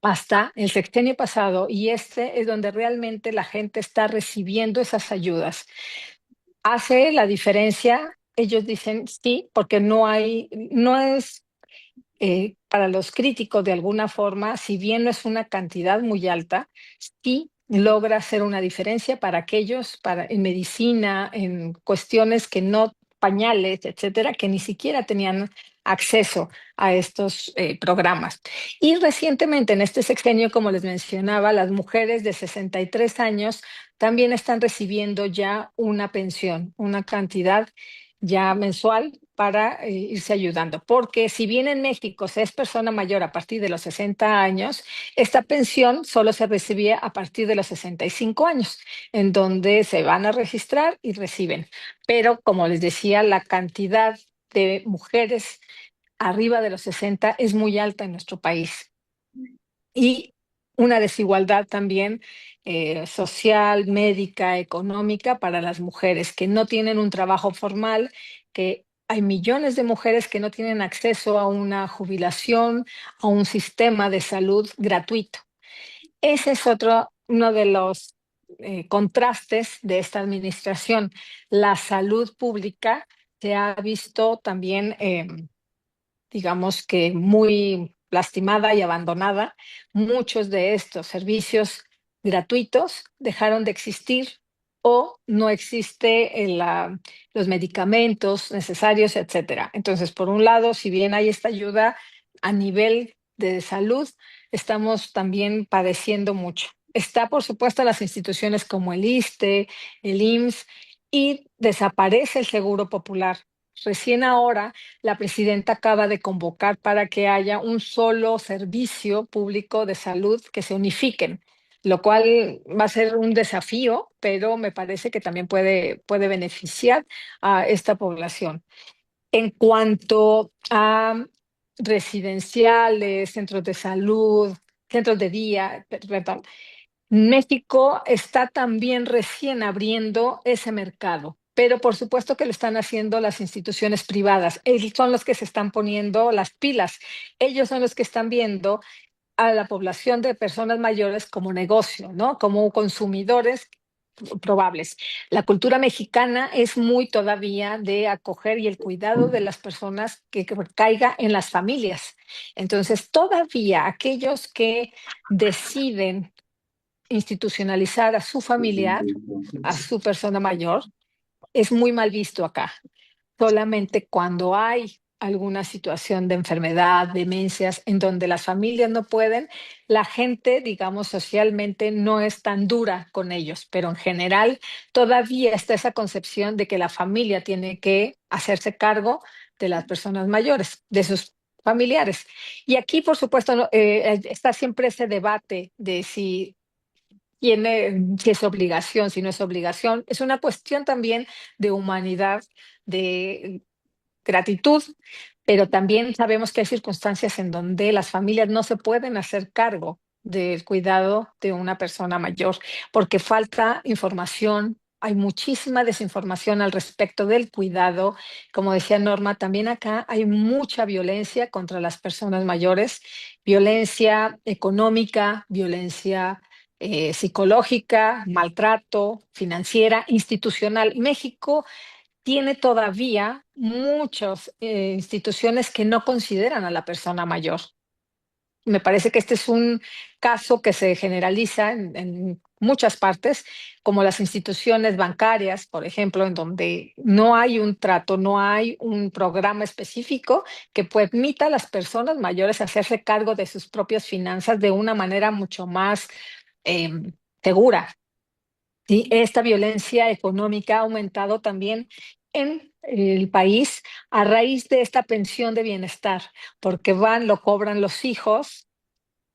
Hasta el sexenio pasado, y este es donde realmente la gente está recibiendo esas ayudas. ¿Hace la diferencia? Ellos dicen sí, porque no es para los críticos de alguna forma, si bien no es una cantidad muy alta, sí logra hacer una diferencia para aquellos, en medicina, en cuestiones que no, pañales, etcétera, que ni siquiera tenían acceso a estos programas. Y recientemente, en este sexenio, como les mencionaba, las mujeres de 63 años también están recibiendo ya una pensión, una cantidad ya mensual para irse ayudando. Porque si bien en México se es persona mayor a partir de los 60 años, esta pensión solo se recibía a partir de los 65 años, en donde se van a registrar y reciben. Pero como les decía, la cantidad de mujeres arriba de los 60 es muy alta en nuestro país. Y una desigualdad también social, médica, económica para las mujeres que no tienen un trabajo formal, que hay millones de mujeres que no tienen acceso a una jubilación, a un sistema de salud gratuito. Ese es uno de los contrastes de esta administración. La salud pública se ha visto también digamos que muy lastimada y abandonada. Muchos de estos servicios gratuitos dejaron de existir o no existe los medicamentos necesarios, etcétera. Entonces, por un lado, si bien hay esta ayuda a nivel de salud, estamos también padeciendo mucho. Está, por supuesto, las instituciones como el ISSSTE, el IMSS, y desaparece el Seguro Popular. Recién ahora la presidenta acaba de convocar para que haya un solo servicio público de salud que se unifiquen, lo cual va a ser un desafío, pero me parece que también puede beneficiar a esta población. En cuanto a residenciales, centros de salud, centros de día, perdón. México está también recién abriendo ese mercado, pero por supuesto que lo están haciendo las instituciones privadas. Ellos son los que se están poniendo las pilas. Ellos son los que están viendo a la población de personas mayores como negocio, ¿no? Como consumidores probables. La cultura mexicana es muy todavía de acoger y el cuidado de las personas que caiga en las familias. Entonces, todavía aquellos que deciden institucionalizar a su familiar, a su persona mayor, es muy mal visto acá. Solamente cuando hay alguna situación de enfermedad, demencias, en donde las familias no pueden, la gente, digamos, socialmente no es tan dura con ellos, pero en general todavía está esa concepción de que la familia tiene que hacerse cargo de las personas mayores, de sus familiares. Y aquí, por supuesto, está siempre ese debate de si es obligación, si no es obligación. Es una cuestión también de humanidad, de gratitud, pero también sabemos que hay circunstancias en donde las familias no se pueden hacer cargo del cuidado de una persona mayor porque falta información. Hay muchísima desinformación al respecto del cuidado. Como decía Norma, también acá hay mucha violencia contra las personas mayores, violencia económica, violencia psicológica, maltrato, financiera, institucional. México tiene todavía muchas instituciones que no consideran a la persona mayor. Me parece que este es un caso que se generaliza en muchas partes, como las instituciones bancarias, por ejemplo, en donde no hay un trato, no hay un programa específico que permita a las personas mayores hacerse cargo de sus propias finanzas de una manera mucho más eh, segura. Sí, esta violencia económica ha aumentado también en el país a raíz de esta pensión de bienestar, porque van, lo cobran los hijos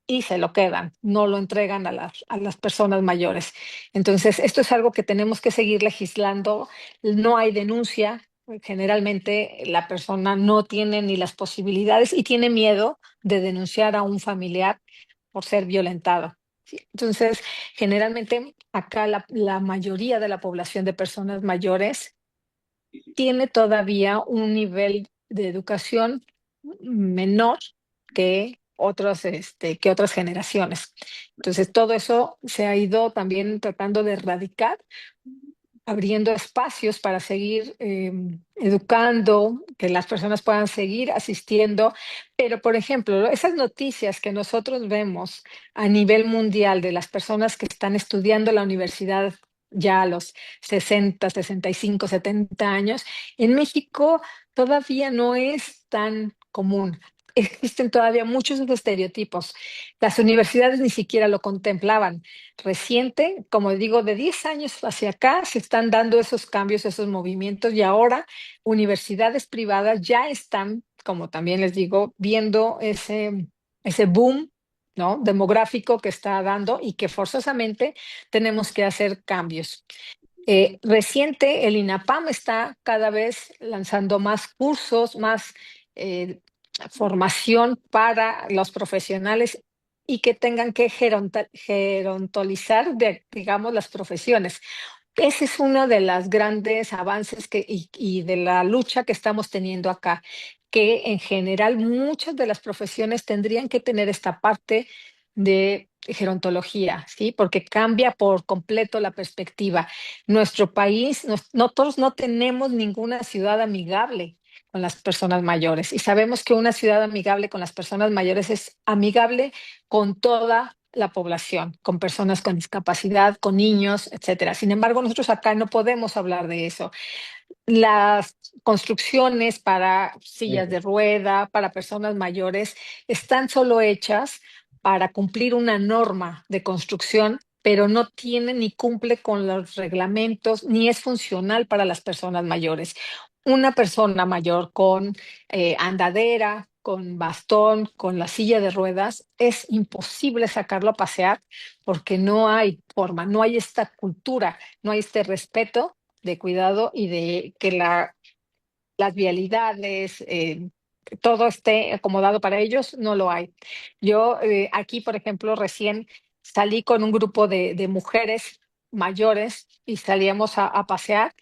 y se lo quedan, no lo entregan a las personas mayores. Entonces, esto es algo que tenemos que seguir legislando. No hay denuncia. Generalmente la persona no tiene ni las posibilidades y tiene miedo de denunciar a un familiar por ser violentado. ¿Sí? Entonces, generalmente acá la mayoría de la población de personas mayores tiene todavía un nivel de educación menor que otras generaciones. Entonces, todo eso se ha ido también tratando de erradicar, abriendo espacios para seguir educando, que las personas puedan seguir asistiendo. Pero, por ejemplo, esas noticias que nosotros vemos a nivel mundial de las personas que están estudiando en la universidad ya a los 60, 65, 70 años, en México todavía no es tan común. Existen todavía muchos estereotipos. Las universidades ni siquiera lo contemplaban. Reciente, como digo, de 10 años hacia acá se están dando esos cambios, esos movimientos y ahora universidades privadas ya están, como también les digo, viendo ese boom, ¿no? Demográfico que está dando y que forzosamente tenemos que hacer cambios. Reciente, el INAPAM está cada vez lanzando más cursos, más eh, formación para los profesionales y que tengan que gerontolizar, digamos, las profesiones. Ese es uno de los grandes avances y de la lucha que estamos teniendo acá, que en general muchas de las profesiones tendrían que tener esta parte de gerontología, ¿sí? Porque cambia por completo la perspectiva. Nuestro país, nosotros no tenemos ninguna ciudad amigable con las personas mayores y sabemos que una ciudad amigable con las personas mayores es amigable con toda la población, con personas con discapacidad, con niños, etcétera. Sin embargo, nosotros acá no podemos hablar de eso. Las construcciones para sillas de rueda, para personas mayores, están solo hechas para cumplir una norma de construcción, pero no tiene ni cumple con los reglamentos, ni es funcional para las personas mayores. Una persona mayor con andadera, con bastón, con la silla de ruedas, es imposible sacarlo a pasear porque no hay forma, no hay esta cultura, no hay este respeto de cuidado y de que las vialidades, todo esté acomodado para ellos, no lo hay. Yo aquí, por ejemplo, recién salí con un grupo de mujeres mayores y salíamos a pasear.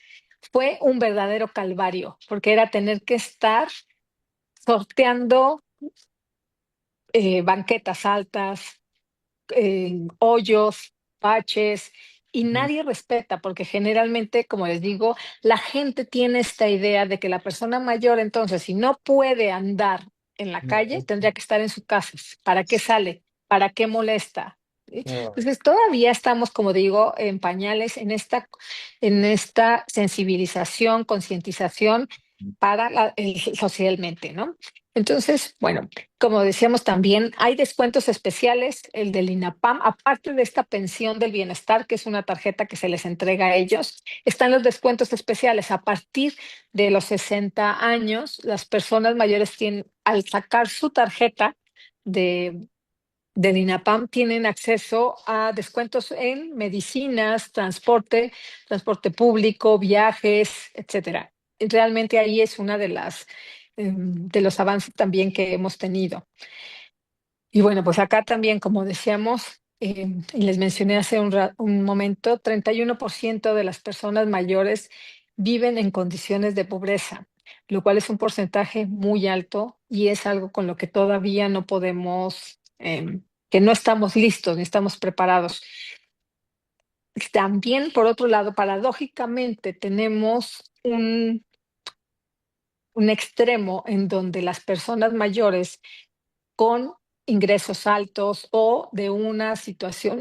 Fue un verdadero calvario, porque era tener que estar sorteando banquetas altas, hoyos, baches, y Mm, nadie respeta, porque generalmente, como les digo, la gente tiene esta idea de que la persona mayor, entonces, si no puede andar en la calle, no, tendría que estar en su casa. ¿Para qué sale? ¿Para qué molesta? ¿Sí? no, Entonces, todavía estamos, como digo, en pañales en esta sensibilización, concientización para socialmente, ¿no? Entonces, bueno, como decíamos también, hay descuentos especiales, el del INAPAM, aparte de esta pensión del bienestar, que es una tarjeta que se les entrega a ellos, están los descuentos especiales. A partir de los 60 años, las personas mayores tienen, al sacar su tarjeta de, del INAPAM, tienen acceso a descuentos en medicinas, transporte público, viajes, etcétera. Y realmente ahí es una de las de los avances también que hemos tenido. Y bueno, pues acá también, como decíamos, y les mencioné hace un momento, 31% de las personas mayores viven en condiciones de pobreza, lo cual es un porcentaje muy alto y es algo con lo que todavía no podemos, que no estamos listos ni estamos preparados. También, por otro lado, paradójicamente, tenemos un extremo en donde las personas mayores con ingresos altos o de una situación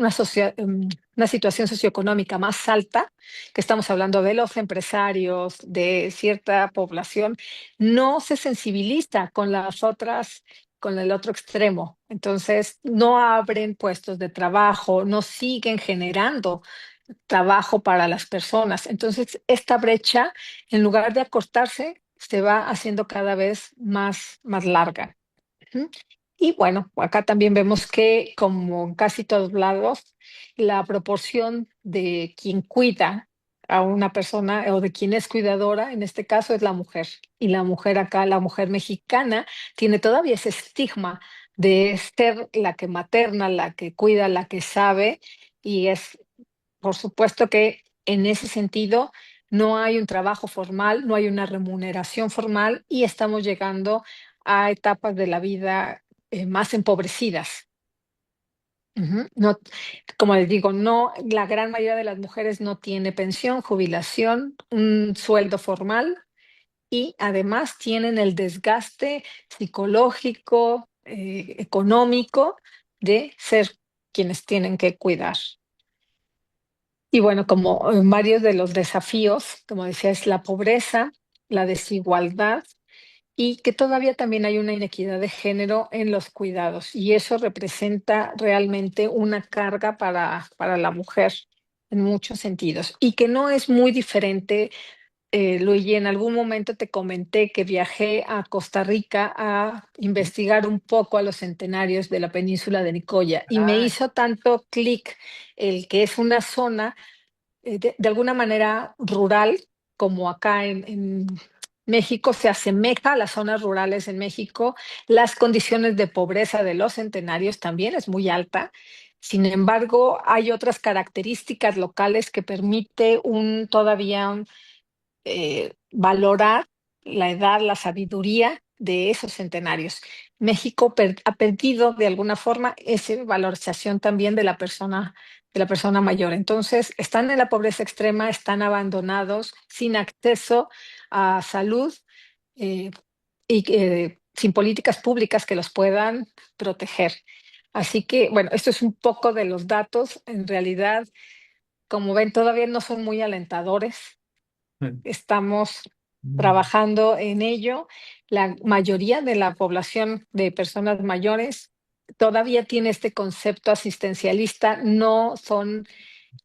socioeconómica más alta, que estamos hablando de los empresarios, de cierta población, no se sensibiliza con las otras, con el otro extremo. Entonces, no abren puestos de trabajo, no siguen generando trabajo para las personas. Entonces, esta brecha, en lugar de acortarse, se va haciendo cada vez más larga. Ujú. Y bueno, acá también vemos que, como en casi todos lados, la proporción de quien cuida a una persona o de quien es cuidadora, en este caso es la mujer. Y la mujer acá, la mujer mexicana, tiene todavía ese estigma de ser la que materna, la que cuida, la que sabe, y es, por supuesto que en ese sentido no hay un trabajo formal, no hay una remuneración formal y estamos llegando a etapas de la vida más empobrecidas. Ujú. No, como les digo, no, la gran mayoría de las mujeres no tiene pensión, jubilación, un sueldo formal y además tienen el desgaste psicológico, económico de ser quienes tienen que cuidar. Y bueno, como varios de los desafíos, como decía, es la pobreza, la desigualdad y que todavía también hay una inequidad de género en los cuidados. Y eso representa realmente una carga para la mujer en muchos sentidos. Y que no es muy diferente, Luigi, en algún momento te comenté que viajé a Costa Rica a investigar un poco a los centenarios de la península de Nicoya y me ah, hizo tanto clic el que es una zona de alguna manera rural, como acá en México se asemeja a las zonas rurales en México. Las condiciones de pobreza de los centenarios también es muy alta. Sin embargo, hay otras características locales que permite todavía valorar la edad, la sabiduría de esos centenarios. México ha perdido de alguna forma esa valorización también de la persona mayor. Entonces, están en la pobreza extrema, están abandonados, sin acceso a salud eh, y sin políticas públicas que los puedan proteger. Así que, bueno, esto es un poco de los datos. En realidad, como ven, todavía no son muy alentadores. mm, Estamos mm, trabajando en ello. La mayoría de la población de personas mayores todavía tiene este concepto asistencialista, no son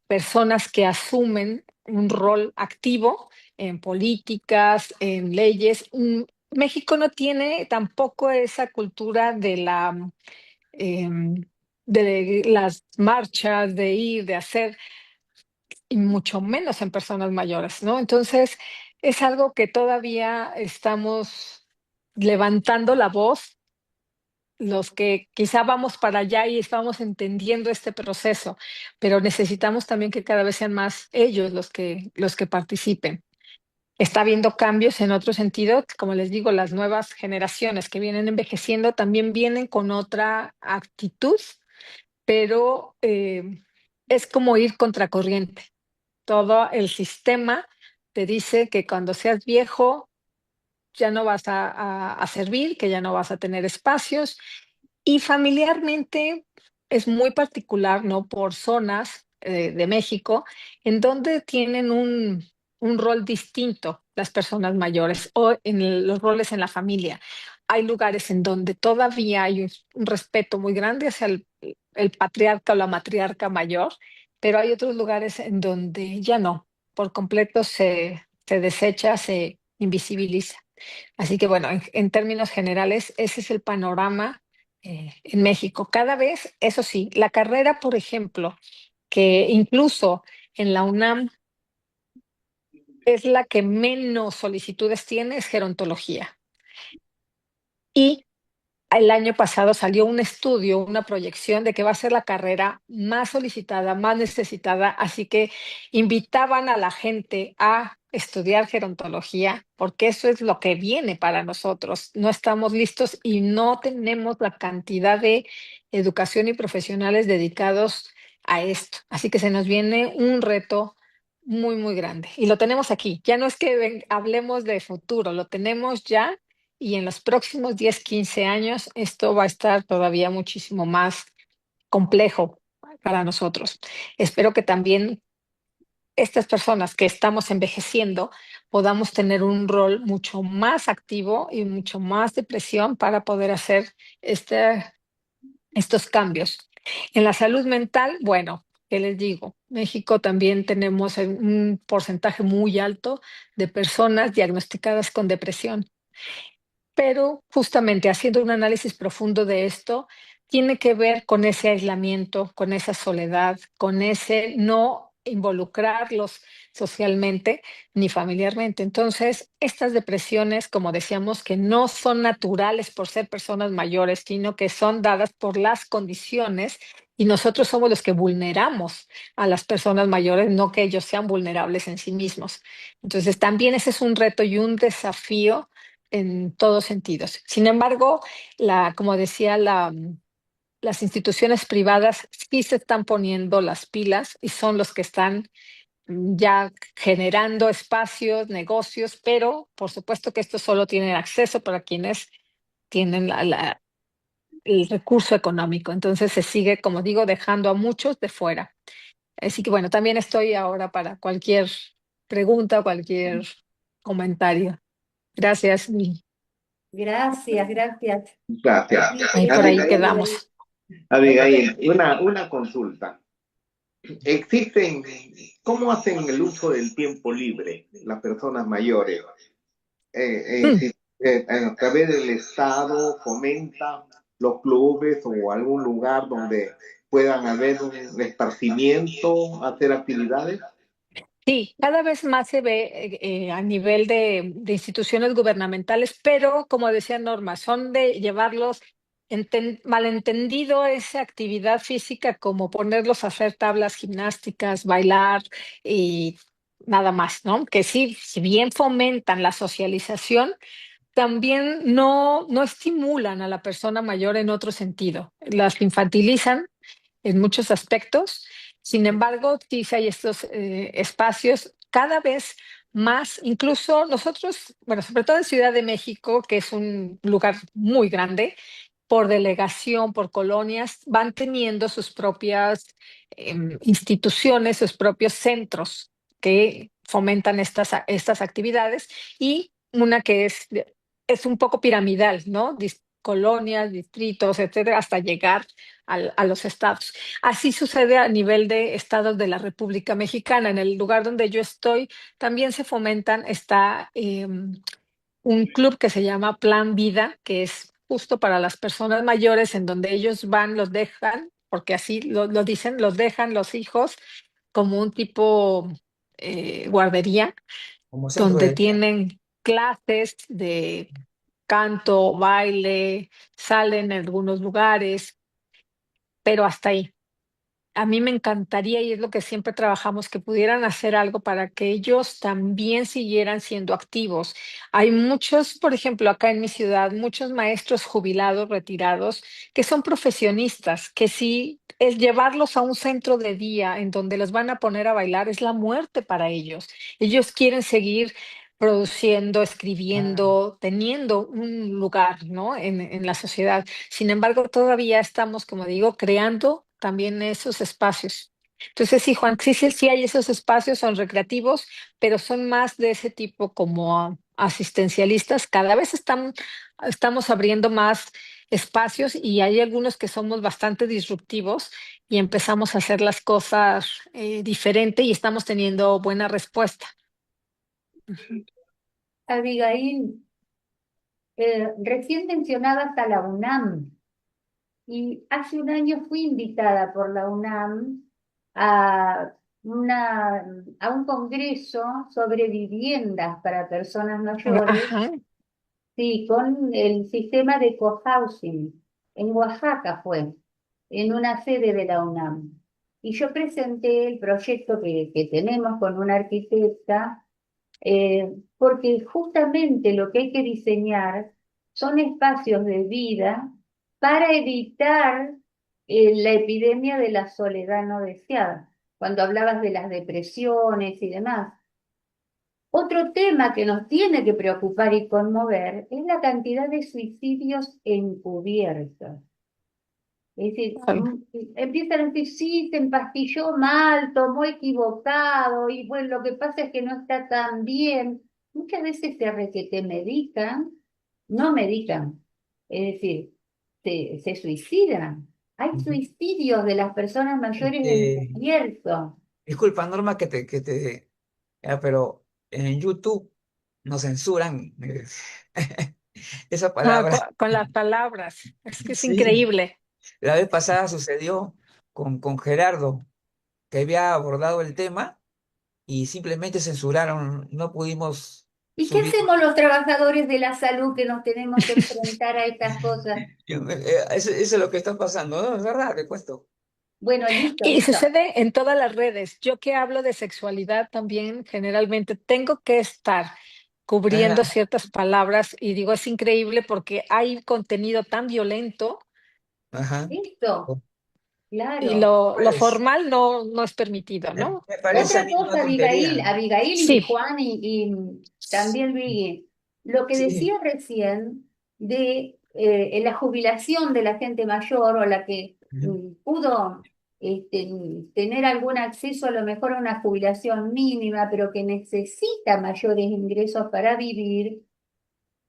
personas que asumen un rol activo en políticas, en leyes. México no tiene tampoco esa cultura em, de las marchas, de ir, de hacer y mucho menos en personas mayores, ¿no? Entonces, es algo que todavía estamos levantando la voz los que quizá vamos para allá y estamos entendiendo este proceso, pero necesitamos también que cada vez sean más ellos los que participen. Está habiendo cambios en otro sentido, como les digo, las nuevas generaciones que vienen envejeciendo también vienen con otra actitud, pero es como ir contracorriente. Todo el sistema te dice que cuando seas viejo ya no vas a servir, que ya no vas a tener espacios y familiarmente es muy particular, ¿no? Por zonas de México, en donde tienen un rol distinto las personas mayores o en los roles en la familia. Hay lugares en donde todavía hay un respeto muy grande hacia el patriarca o la matriarca mayor, pero hay otros lugares en donde ya no, por completo se desecha, se invisibiliza. Así que bueno, en términos generales, ese es el panorama en México. Cada vez, eso sí, la carrera, por ejemplo, que incluso en la UNAM es la que menos solicitudes tiene, es gerontología. Y el año pasado salió un estudio, una proyección de que va a ser la carrera más solicitada, más necesitada, así que invitaban a la gente a estudiar gerontología, porque eso es lo que viene para nosotros. No estamos listos y no tenemos la cantidad de educación y profesionales dedicados a esto. Así que se nos viene un reto muy, muy grande. Y lo tenemos aquí. Ya no es que hablemos de futuro, lo tenemos ya y en los próximos 10, 15 años esto va a estar todavía muchísimo más complejo para nosotros. Espero que también estas personas que estamos envejeciendo podamos tener un rol mucho más activo y mucho más de presión para poder hacer estos cambios. En la salud mental, bueno, ¿qué les digo? México también tenemos un porcentaje muy alto de personas diagnosticadas con depresión. Pero justamente haciendo un análisis profundo de esto, tiene que ver con ese aislamiento, con esa soledad, con ese no involucrarlos socialmente ni familiarmente. Entonces, estas depresiones, como decíamos, que no son naturales por ser personas mayores, sino que son dadas por las condiciones y nosotros somos los que vulneramos a las personas mayores, no que ellos sean vulnerables en sí mismos. Entonces, también ese es un reto y un desafío en todos sentidos. Sin embargo, como decía, las instituciones privadas sí se están poniendo las pilas y son los que están ya generando espacios, negocios, pero por supuesto que esto solo tiene acceso para quienes tienen el recurso económico. Entonces se sigue, como digo, dejando a muchos de fuera. Así que bueno, también estoy ahora para cualquier pregunta, cualquier comentario. Gracias. Y Gracias, gracias. Gracias. Sí, ahí por ahí quedamos. Abigail, una consulta. Existen, ¿cómo hacen el uso del tiempo libre las personas mayores? Mm. A través del Estado fomenta los clubes o algún lugar donde puedan haber un esparcimiento, hacer actividades. Sí, cada vez más se ve a nivel de instituciones gubernamentales, pero como decía Norma, son de llevarlos malentendido esa actividad física como ponerlos a hacer tablas gimnásticas, bailar y nada más, ¿no? Que sí, si bien fomentan la socialización, también no estimulan a la persona mayor en otro sentido. Las infantilizan en muchos aspectos. Sin embargo, sí hay estos espacios cada vez más, incluso nosotros, bueno, sobre todo en Ciudad de México, que es un lugar muy grande, por delegación, por colonias, van teniendo sus propias instituciones, sus propios centros que fomentan estas actividades y una que es un poco piramidal, ¿no? Colonias, distritos, etcétera, hasta llegar a los estados. Así sucede a nivel de estados de la República Mexicana. En el lugar donde yo estoy, también se fomentan, está un club que se llama Plan Vida, que es justo para las personas mayores, en donde ellos van, los dejan, porque así lo dicen, los dejan los hijos como un tipo guardería, Como centro donde de día. tienen clases de canto, baile, salen en algunos lugares, pero hasta ahí. A mí me encantaría, y es lo que siempre trabajamos, que pudieran hacer algo para que ellos también siguieran siendo activos. Hay muchos, por ejemplo, acá en mi ciudad, muchos maestros jubilados, retirados, que son profesionistas, que si el llevarlos a un centro de día en donde los van a poner a bailar es la muerte para ellos. Ellos quieren seguir produciendo, Ah, escribiendo, teniendo un lugar, ¿no? En la sociedad. Sin embargo, todavía estamos, como digo, creando también esos espacios. Entonces, sí, Juan, sí, sí, sí hay esos espacios, son recreativos, pero son más de ese tipo como asistencialistas. Cada vez estamos abriendo más espacios y hay algunos que somos bastante disruptivos y empezamos a hacer las cosas diferente y estamos teniendo buena respuesta. Ujú. Abigail, recién mencionabas a la UNAM. Y hace un año fui invitada por la UNAM a, una, a un congreso sobre viviendas para personas mayores, Ajá. sí, con el sistema de cohousing. En Oaxaca fue, en una sede de la UNAM. Y yo presenté el proyecto que tenemos con una arquitecta porque justamente lo que hay que diseñar son espacios de vida para evitar la epidemia de la soledad no deseada, cuando hablabas de las depresiones y demás. Otro tema que nos tiene que preocupar y conmover es la cantidad de suicidios encubiertos. Es decir, Claro. empiezan a decir, sí, se empastilló mal, tomó equivocado, y bueno, lo que pasa es que no está tan bien. Muchas veces se requete medican, no medican, es decir, se suicidan. Hay ujú. suicidios de las personas mayores Este, encubiertos. disculpa, Norma, pero en YouTube nos censuran esa Ah, palabra. con las palabras, es que es Sí, increíble. la vez pasada sucedió con Gerardo, que había abordado el tema y simplemente censuraron, no pudimos ¿Y qué subir. hacemos los trabajadores de la salud que nos tenemos que enfrentar a estas cosas? Eso es lo que está pasando, ¿no? Es verdad, te cuento. Bueno, listo, Y listo. sucede en todas las redes. Yo que hablo de sexualidad también, generalmente tengo que estar cubriendo Ajá, ciertas palabras y digo, es increíble porque hay contenido tan violento ajá. Listo, y claro. lo Pues, formal no es permitido, ¿no? me parece a Otra mí una cosa, Abigail, tontería. Abigail y Sí, Juan y también Luigi, lo que decía Sí. recién de la jubilación de la gente mayor o la que Ujú, pudo tener algún acceso a lo mejor a una jubilación mínima, pero que necesita mayores ingresos para vivir,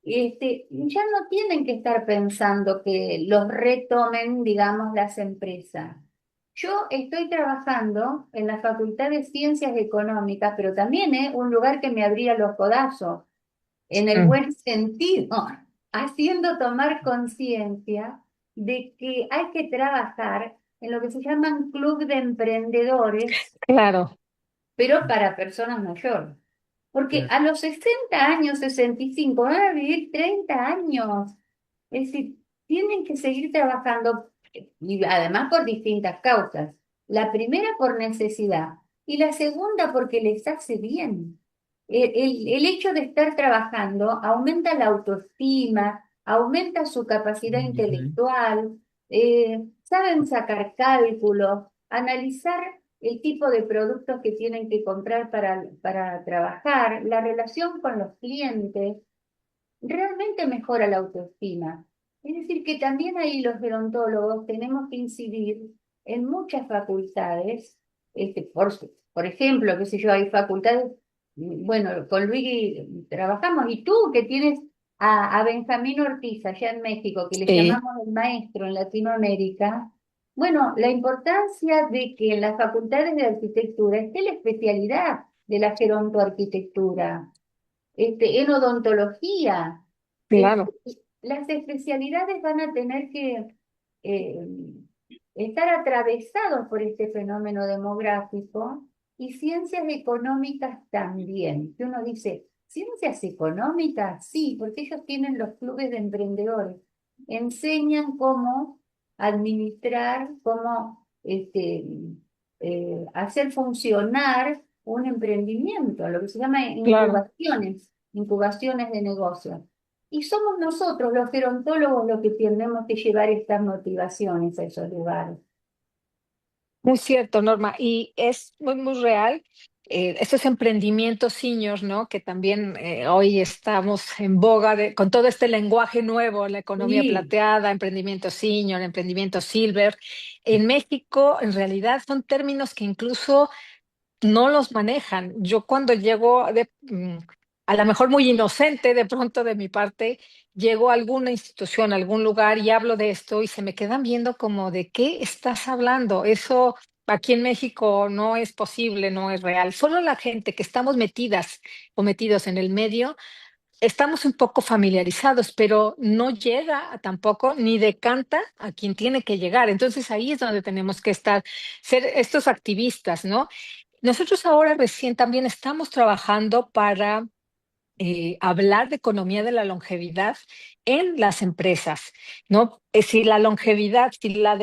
ya no tienen que estar pensando que los retomen, digamos, las empresas. Yo estoy trabajando en la Facultad de Ciencias Económicas, pero también es un lugar que me abría los codazos, en el mm, buen sentido, haciendo tomar conciencia de que hay que trabajar en lo que se llaman club de emprendedores, claro, pero para personas mayores. Porque claro. a los 60 años, 65 van a vivir 30 años. Es decir, tienen que seguir trabajando y además por distintas causas. La primera por necesidad y la segunda porque les hace bien. El hecho de estar trabajando aumenta la autoestima, aumenta su capacidad Ujú, intelectual, saben sacar cálculos, analizar el tipo de productos que tienen que comprar para trabajar, la relación con los clientes, realmente mejora la autoestima. Es decir, que también ahí los gerontólogos tenemos que incidir en muchas facultades, por ejemplo, qué sé yo, hay facultades, bueno, con Luigi trabajamos, y tú que tienes a Benjamín Ortiz allá en México, que le sí, llamamos el maestro en Latinoamérica, bueno, la importancia de que en las facultades de arquitectura esté la especialidad de la gerontoarquitectura, en odontología. Es- claro. las especialidades van a tener que eh, estar atravesados por este fenómeno demográfico y ciencias económicas también. Que uno dice, Ciencias económicas, sí, porque ellos tienen los clubes de emprendedores. Enseñan cómo administrar, cómo hacer funcionar un emprendimiento, lo que se llama Claro. incubaciones de negocio. Y somos nosotros, los gerontólogos, los que tenemos que llevar estas motivaciones a esos lugares. Muy cierto, Norma, y es muy, muy real. Estos emprendimientos seniors, ¿no? Que también hoy estamos en boga con todo este lenguaje nuevo, la economía Sí, plateada, emprendimiento senior, emprendimiento silver. En México, en realidad, son términos que incluso no los manejan. Yo cuando llego a lo mejor muy inocente de pronto de mi parte, llego a alguna institución, a algún lugar y hablo de esto y se me quedan viendo como de qué estás hablando. Eso aquí en México no es posible, no es real. Solo la gente que estamos metidas o metidos en el medio, estamos un poco familiarizados, pero no llega tampoco ni decanta a quien tiene que llegar. Entonces ahí es donde tenemos que estar, ser estos activistas, ¿no? Nosotros ahora recién también estamos trabajando para hablar de economía de la longevidad en las empresas, ¿no? Si la longevidad, si la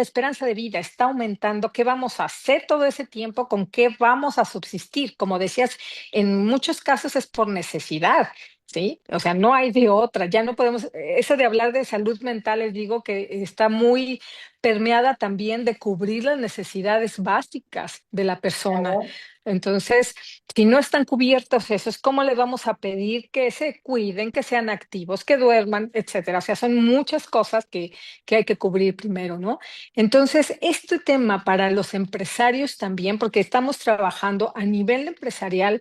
esperanza de vida está aumentando, ¿qué vamos a hacer todo ese tiempo? ¿Con qué vamos a subsistir? Como decías, en muchos casos es por necesidad. Sí, o sea, no hay de otra, ya no podemos, eso de hablar de salud mental, les digo que está muy permeada también de cubrir las necesidades básicas de la persona. claro. Entonces, si no están cubiertos esos, ¿cómo le vamos a pedir que se cuiden, que sean activos, que duerman, etcétera? O sea, son muchas cosas que hay que cubrir primero, ¿no? Entonces, este tema para los empresarios también, porque estamos trabajando a nivel empresarial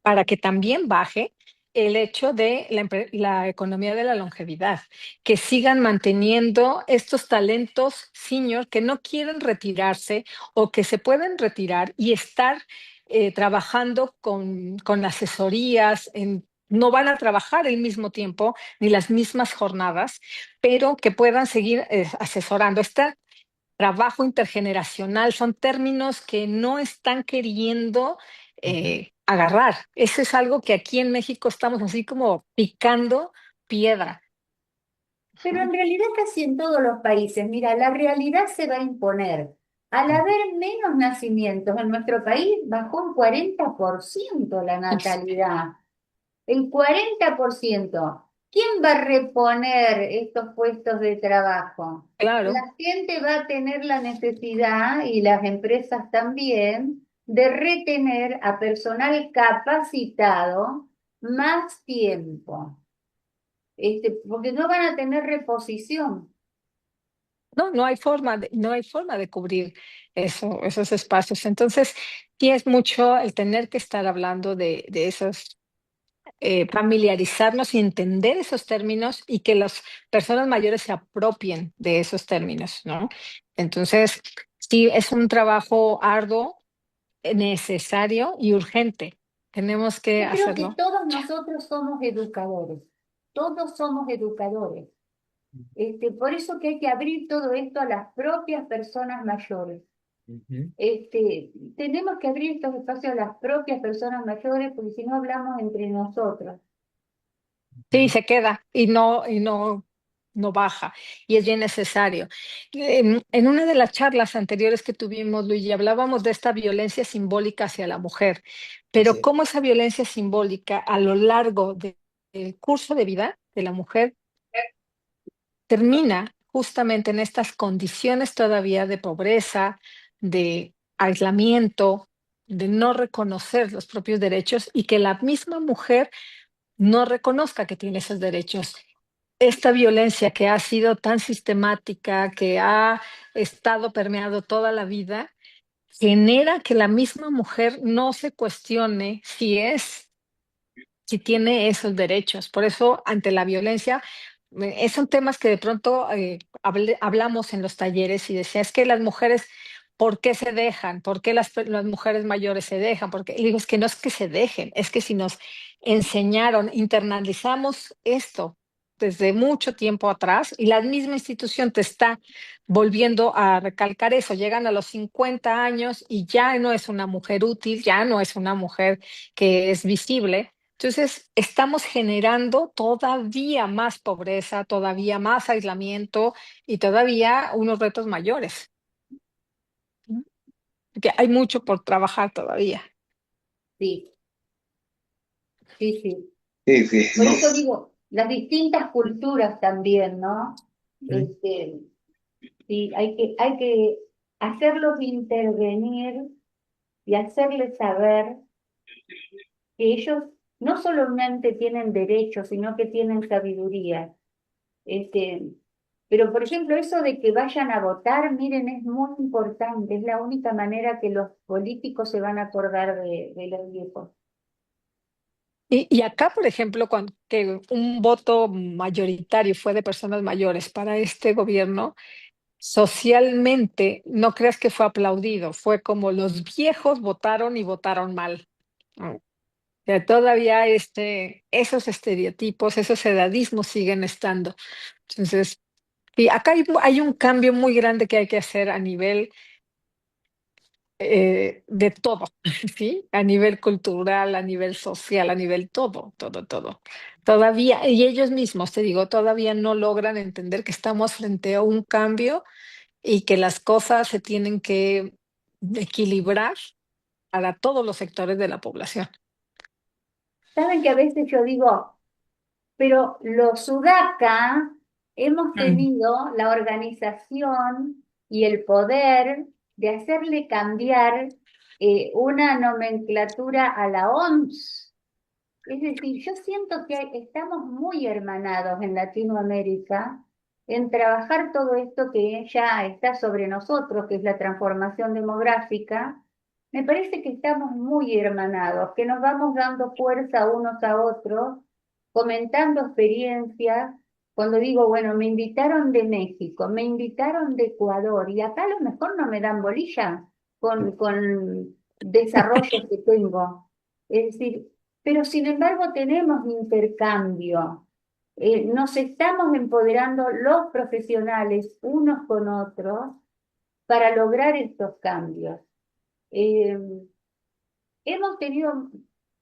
para que también baje el hecho de la economía de la longevidad, que sigan manteniendo estos talentos senior que no quieren retirarse o que se pueden retirar y estar trabajando con asesorías. No van a trabajar el mismo tiempo ni las mismas jornadas, pero que puedan seguir asesorando. Este trabajo intergeneracional son términos que no están queriendo agarrar. Eso es algo que aquí en México estamos así como picando piedra. Pero en realidad casi en todos los países, mira, la realidad se va a imponer. Al haber menos nacimientos en nuestro país, bajó un 40% la natalidad. El 40%. ¿Quién va a reponer estos puestos de trabajo? Claro. La gente va a tener la necesidad, y las empresas también, de retener a personal capacitado más tiempo, porque no van a tener reposición. No, no hay forma de cubrir esos espacios. Entonces, sí es mucho el tener que estar hablando de esos, familiarizarnos y entender esos términos y que las personas mayores se apropien de esos términos, ¿no? Entonces, sí es un trabajo arduo, necesario y urgente. Tenemos que Yo creo que hacerlo. todos nosotros somos educadores, todos somos educadores. Por eso que hay que abrir todo esto a las propias personas mayores. Ujú. Tenemos que abrir estos espacios a las propias personas mayores, porque si no hablamos entre nosotros. Sí, se queda y no baja, y es bien necesario. En una de las charlas anteriores que tuvimos, Luigi, hablábamos de esta violencia simbólica hacia la mujer, pero Sí. cómo esa violencia simbólica a lo largo del curso de vida de la mujer termina justamente en estas condiciones todavía de pobreza, de aislamiento, de no reconocer los propios derechos y que la misma mujer no reconozca que tiene esos derechos. Esta violencia que ha sido tan sistemática, que ha estado permeado toda la vida, genera que la misma mujer no se cuestione si tiene esos derechos. Por eso, ante la violencia, son temas que de pronto hablamos en los talleres y decía, es que las mujeres, ¿por qué se dejan? ¿Por qué las mujeres mayores se dejan? Porque y digo, es que no es que se dejen, es que si nos enseñaron, internalizamos esto desde mucho tiempo atrás y la misma institución te está volviendo a recalcar eso. Llegan a los 50 años y ya no es una mujer útil, ya no es una mujer que es visible. Entonces, estamos generando todavía más pobreza, todavía más aislamiento y todavía unos retos mayores. ¿No? Que hay mucho por trabajar todavía. Sí, sí, sí. Sí, sí, Por no. eso digo, las distintas culturas también, ¿no? Sí. Este, sí, hay que hacerlos intervenir y hacerles saber que ellos no solamente tienen derechos, sino que tienen sabiduría. Este, pero, por ejemplo, eso de que vayan a votar, miren, es muy importante, es la única manera que los políticos se van a acordar de los viejos. Y acá, por ejemplo, cuando que un voto mayoritario fue de personas mayores para este gobierno, socialmente no creas que fue aplaudido, fue como los viejos votaron y votaron mal. ¿No? O sea, todavía esos estereotipos, esos edadismos siguen estando. Entonces, y acá hay un cambio muy grande que hay que hacer a nivel de todo, ¿sí? A nivel cultural, a nivel social, a nivel todo, todo, todo. Todavía, y ellos mismos, te digo, todavía no logran entender que estamos frente a un cambio y que las cosas se tienen que equilibrar para todos los sectores de la población. Saben que a veces yo digo, pero los sudaca hemos Mm. tenido la organización y el poder de hacerle cambiar una nomenclatura a la OMS. Es decir, yo siento que estamos muy hermanados en Latinoamérica en trabajar todo esto que ya está sobre nosotros, que es la transformación demográfica. Me parece que estamos muy hermanados, que nos vamos dando fuerza unos a otros, comentando experiencias. Cuando digo, bueno, me invitaron de México, me invitaron de Ecuador, y acá a lo mejor no me dan bolilla con desarrollos que tengo. Es decir, pero sin embargo tenemos intercambio. Nos estamos empoderando los profesionales unos con otros para lograr estos cambios. Eh, hemos tenido,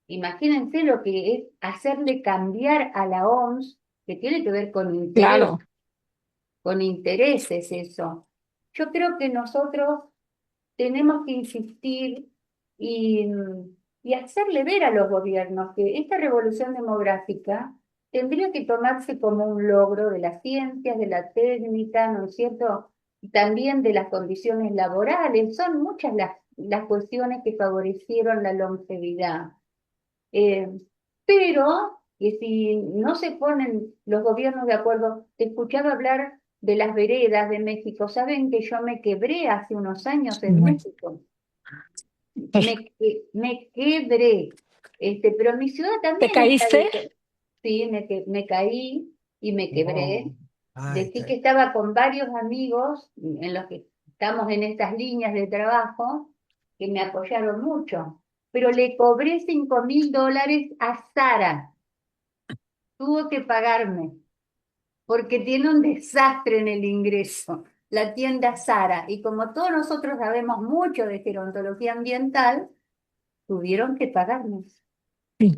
imagínense lo que es hacerle cambiar a la OMS, que tiene que ver Claro, con intereses eso. Yo creo que nosotros tenemos que insistir y, y hacerle ver a los gobiernos que esta revolución demográfica tendría que tomarse como un logro de las ciencias, de la técnica, ¿no es cierto? Y también de las condiciones laborales. Son muchas las cuestiones que favorecieron la longevidad. Eh, pero que si no se ponen los gobiernos de acuerdo, te escuchaba hablar de las veredas de México. Saben que yo me quebré hace unos años en muy- México. Me quebré. Pero mi ciudad ¿te también está caíste? Sí, me caí y me Oh, quebré. ay, Decí que estaba con varios amigos en los que estamos en estas líneas de trabajo que me apoyaron mucho. Pero le cobré $5.000 a Sara. Tuvo que pagarme porque tiene un desastre en el ingreso. La tienda Sara. Y como todos nosotros sabemos mucho de gerontología ambiental, tuvieron que pagarnos.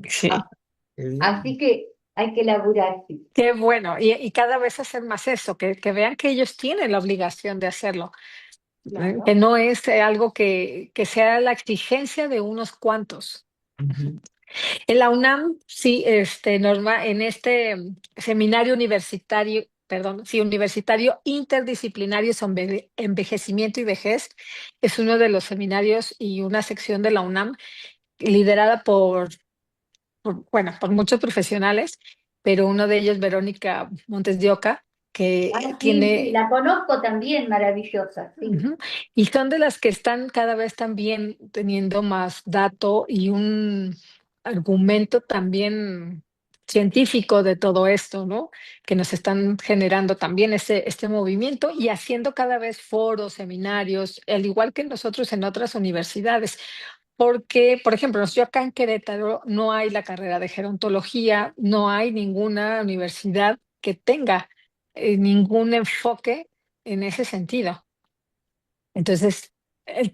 Sí. Ah, qué bien. así que hay que laburar, sí, Qué bueno. Y cada vez hacer más eso, que vean que ellos tienen la obligación de hacerlo, que claro. no es algo que sea la exigencia de unos cuantos. Ujú. En la UNAM, sí, Norma, en este seminario universitario, perdón, sí, universitario interdisciplinario sobre envejecimiento y vejez, es uno de los seminarios y una sección de la UNAM liderada bueno, por muchos profesionales, pero uno de ellos, Verónica Montes de Oca, que Ah, sí, sí, tiene. la conozco también, maravillosa, sí. Ujú. Y son de las que están cada vez también teniendo más dato y un argumento también científico de todo esto, ¿no? Que nos están generando también este movimiento y haciendo cada vez foros, seminarios, al igual que nosotros en otras universidades. Porque, por ejemplo, yo acá en Querétaro no hay la carrera de gerontología, no hay ninguna universidad que tenga ningún enfoque en ese sentido. Entonces,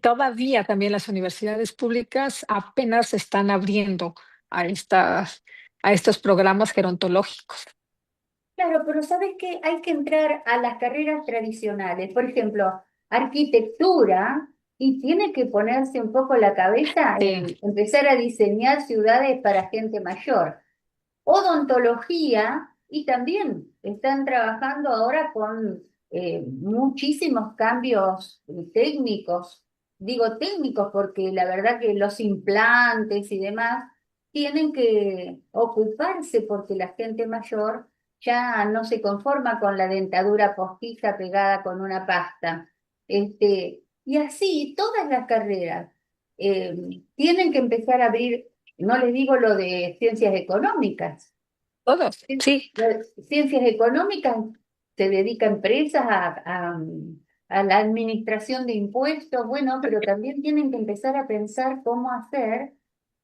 todavía también las universidades públicas apenas se están abriendo a a estos programas gerontológicos. Claro, pero ¿sabes qué? Hay que entrar a las carreras tradicionales, por ejemplo, arquitectura, y tiene que ponerse un poco la cabeza Sí, en empezar a diseñar ciudades para gente mayor. Odontología, y también están trabajando ahora con muchísimos cambios técnicos. Digo técnicos porque la verdad que los implantes y demás tienen que ocuparse porque la gente mayor ya no se conforma con la dentadura postiza pegada con una pasta. Y así todas las carreras tienen que empezar a abrir, no les digo lo de ciencias económicas. todos, sí. Las ciencias económicas se dedica a empresas a la administración de impuestos, bueno, pero también tienen que empezar a pensar cómo hacer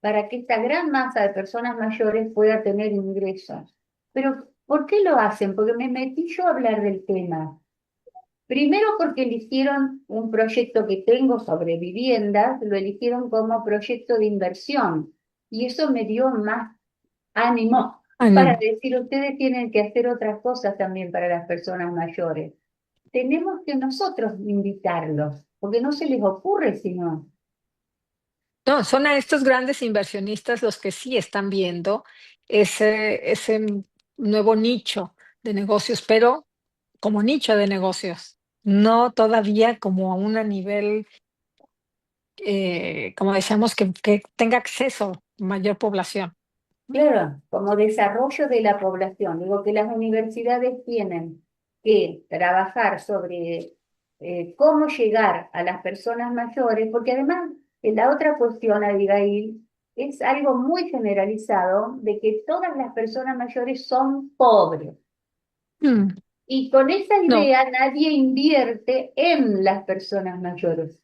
para que esta gran masa de personas mayores pueda tener ingresos. Pero, ¿por qué lo hacen? Porque me metí yo a hablar del tema. Primero porque eligieron un proyecto que tengo sobre viviendas, lo eligieron como proyecto de inversión y eso me dio más ánimo para Ánimo. decir, ustedes tienen que hacer otras cosas también para las personas mayores. Tenemos que nosotros invitarlos, porque no se les ocurre si no. No, son a estos grandes inversionistas los que sí están viendo ese nuevo nicho de negocios, pero como nicho de negocios, no todavía como a un nivel, como decíamos, que tenga acceso mayor población. Claro, como desarrollo de la población. Digo que las universidades tienen que trabajar sobre cómo llegar a las personas mayores, porque además la otra cuestión, Abigail, es algo muy generalizado de que todas las personas mayores son pobres. Mm, Y con esa no, idea nadie invierte en las personas mayores.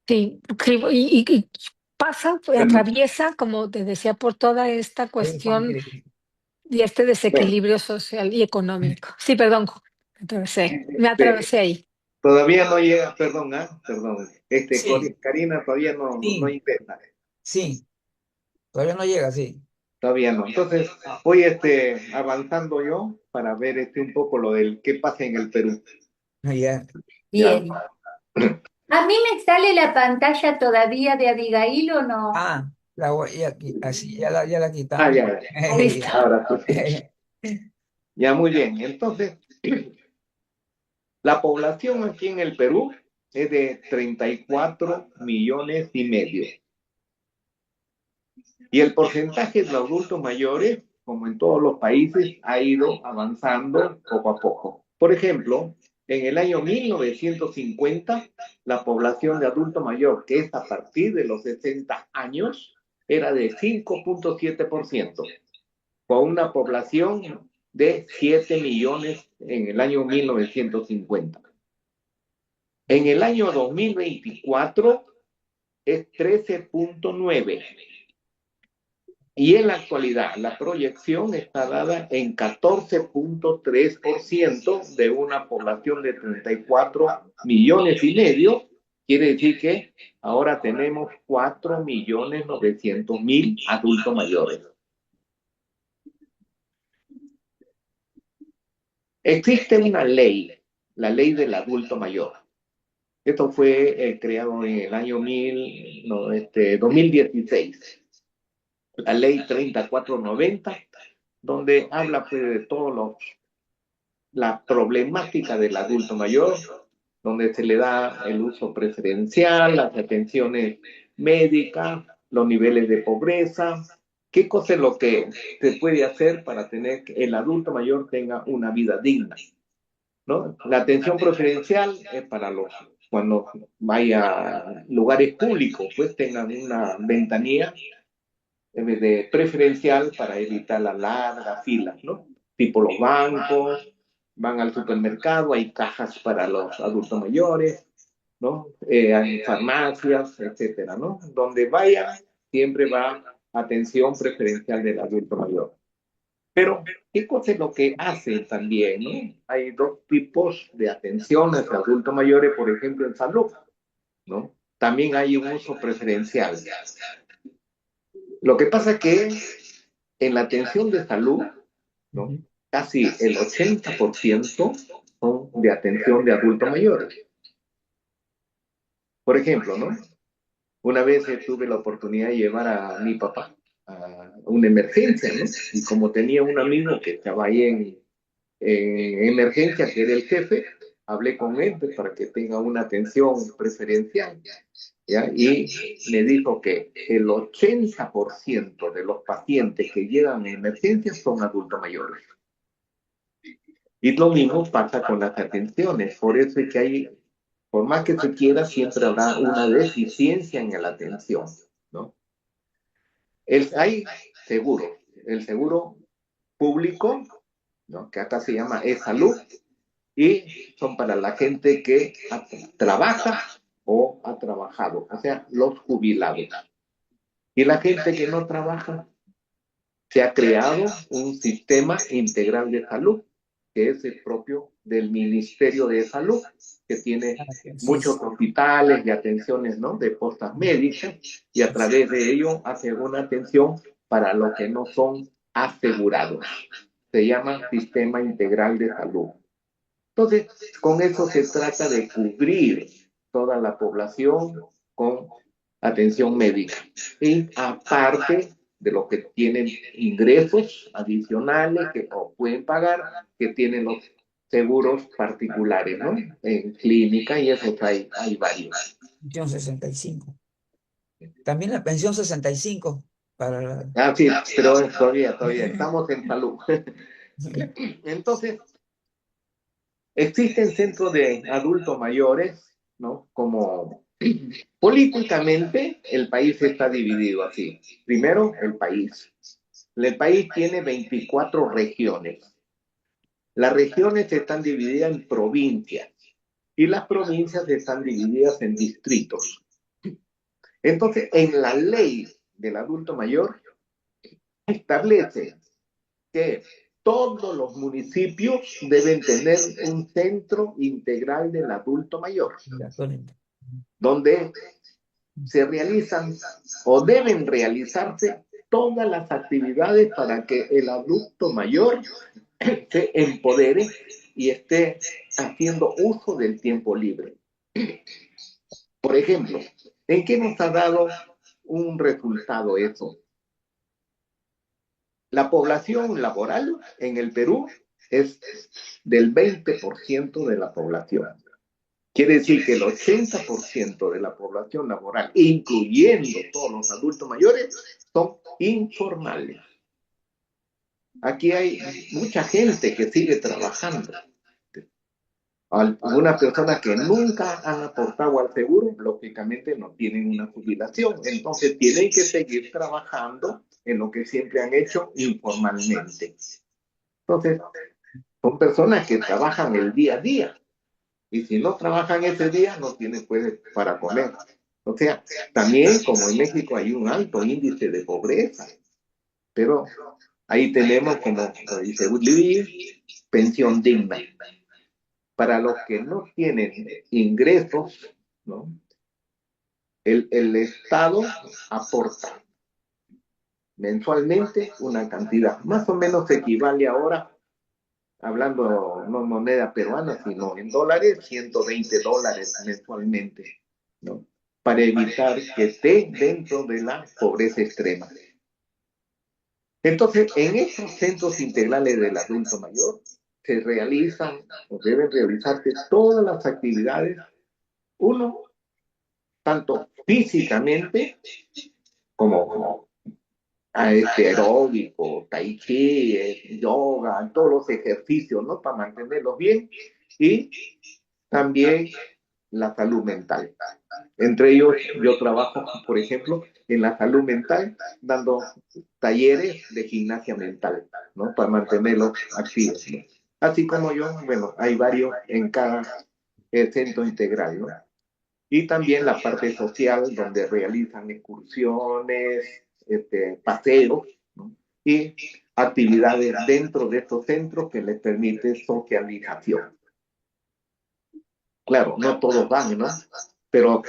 sí, sí, y pasa, Bueno, atraviesa, como te decía, por toda esta Ahí, Juan cuestión Cris. y este bueno, desequilibrio social y económico. Sí, perdón, me este, atravesé ahí. todavía no llega, perdón, perdón, Sí, Karina todavía no sí, intenta, sí, todavía no llega, sí. todavía no. Entonces, voy avanzando yo para ver un poco lo del qué pasa en el Perú. Ya. Ya. Bien. ¿A mí me sale la pantalla todavía de Abigail o no? Ah, la voy aquí, así, ya la Ah, quitamos. ya, ya. Ahí Listo. está. Ahora sí. Ya, muy bien. Entonces, la población aquí en el Perú es de 34,5 millones. Y el porcentaje de adultos mayores, como en todos los países, ha ido avanzando poco a poco. Por ejemplo, en el año 1950, la población de adulto mayor, que es a partir de los 60 años, era de 5,7%, con una población de 7 millones en el año 1950. En el año 2024 es 13,9. Y en la actualidad, la proyección está dada en 14,3% de una población de 34,5 millones. Quiere decir que ahora tenemos 4,900,000 adultos mayores. Existe una ley, la ley del adulto mayor. Esto fue creado en el año 2016. La ley 3490, donde habla pues, de todos los la problemática del adulto mayor, donde se le da el uso preferencial, las atenciones médicas, los niveles de pobreza, qué cosa es lo que se puede hacer para tener que el adulto mayor tenga una vida digna, ¿no? La atención preferencial es para cuando vaya a lugares públicos, pues tengan una ventanilla de preferencial para evitar las largas filas, ¿no? Tipo los bancos, van al supermercado, hay cajas para los adultos mayores, ¿no? Hay farmacias, etcétera, ¿no? Donde vayan, siempre va atención preferencial del adulto mayor. Pero, ¿qué cosa es lo que hacen también, no? Hay dos tipos de atenciones a adultos mayores, por ejemplo, en salud, ¿no? También hay un uso preferencial. Lo que pasa es que en la atención de salud, ¿no? Ujú. Casi el 80% son de atención de adultos mayores. Por ejemplo, ¿no? Una vez tuve la oportunidad de llevar a mi papá a una emergencia, ¿no? Y como tenía un amigo que estaba ahí en emergencia, que era el jefe, hablé con él pues, para que tenga una atención preferencial, ¿ya? Y me dijo que el 80% de los pacientes que llegan a emergencia son adultos mayores. Y lo mismo pasa con las atenciones, por eso es que hay, por más que se quiera, siempre habrá una deficiencia en la atención, ¿no? Hay seguro, el seguro público, ¿no? Que acá se llama e-salud, y son para la gente que trabaja o ha trabajado, o sea, los jubilados. Y la gente que no trabaja, se ha creado un sistema integral de salud, que es el propio del Ministerio de Salud, que tiene muchos Entonces, hospitales y atenciones, ¿no? De postas médicas, y a través de ello hace una atención para los que no son asegurados. Se llama Sistema Integral de Salud. Entonces, con eso se trata de cubrir toda la población con atención médica. Y aparte de los que tienen ingresos adicionales que o pueden pagar, que tienen los seguros particulares, ¿no? En clínica y eso hay varios. pensión 65. También la pensión 65 para Ah, sí, pero todavía estamos en salud. Entonces, existen centros de adultos mayores, ¿no? Como políticamente el país está dividido así. Primero, el país. El país tiene 24 regiones. Las regiones están divididas en provincias y las provincias están divididas en distritos. Entonces, en la ley del adulto mayor establece que todos los municipios deben tener un centro integral del adulto mayor, donde se realizan o deben realizarse todas las actividades para que el adulto mayor se empodere y esté haciendo uso del tiempo libre. Por ejemplo, ¿en qué nos ha dado un resultado eso? La población laboral en el Perú es del 20% de la población. Quiere decir que el 80% de la población laboral, incluyendo todos los adultos mayores, son informales. Aquí hay mucha gente que sigue trabajando. Algunas personas que nunca han aportado al seguro, lógicamente no tienen una jubilación, entonces tienen que seguir trabajando en lo que siempre han hecho informalmente. Entonces, son personas que trabajan el día a día, y si no trabajan ese día, no tienen pues para comer. O sea, también como en México hay un alto índice de pobreza, pero ahí tenemos como dice vivir pensión digna. Para los que no tienen ingresos, ¿no? El Estado aporta mensualmente una cantidad, más o menos equivale ahora, hablando no moneda peruana, sino en dólares, $120 mensualmente, ¿no? Para evitar que esté dentro de la pobreza extrema. Entonces, en esos centros integrales del adulto mayor se realizan o deben realizarse todas las actividades, uno, tanto físicamente como aeróbico, tai chi, yoga, todos los ejercicios, ¿no? Para mantenerlos bien y también la salud mental. Entre ellos, yo trabajo, por ejemplo, en la salud mental, dando talleres de gimnasia mental, ¿no? Para mantenerlos activos, ¿no? Así como yo, bueno, hay varios en cada centro integral, ¿no? Y también la parte social, donde realizan excursiones, paseos, ¿no? Y actividades dentro de estos centros que les permite socialización. Claro, no todos van, ¿no? Pero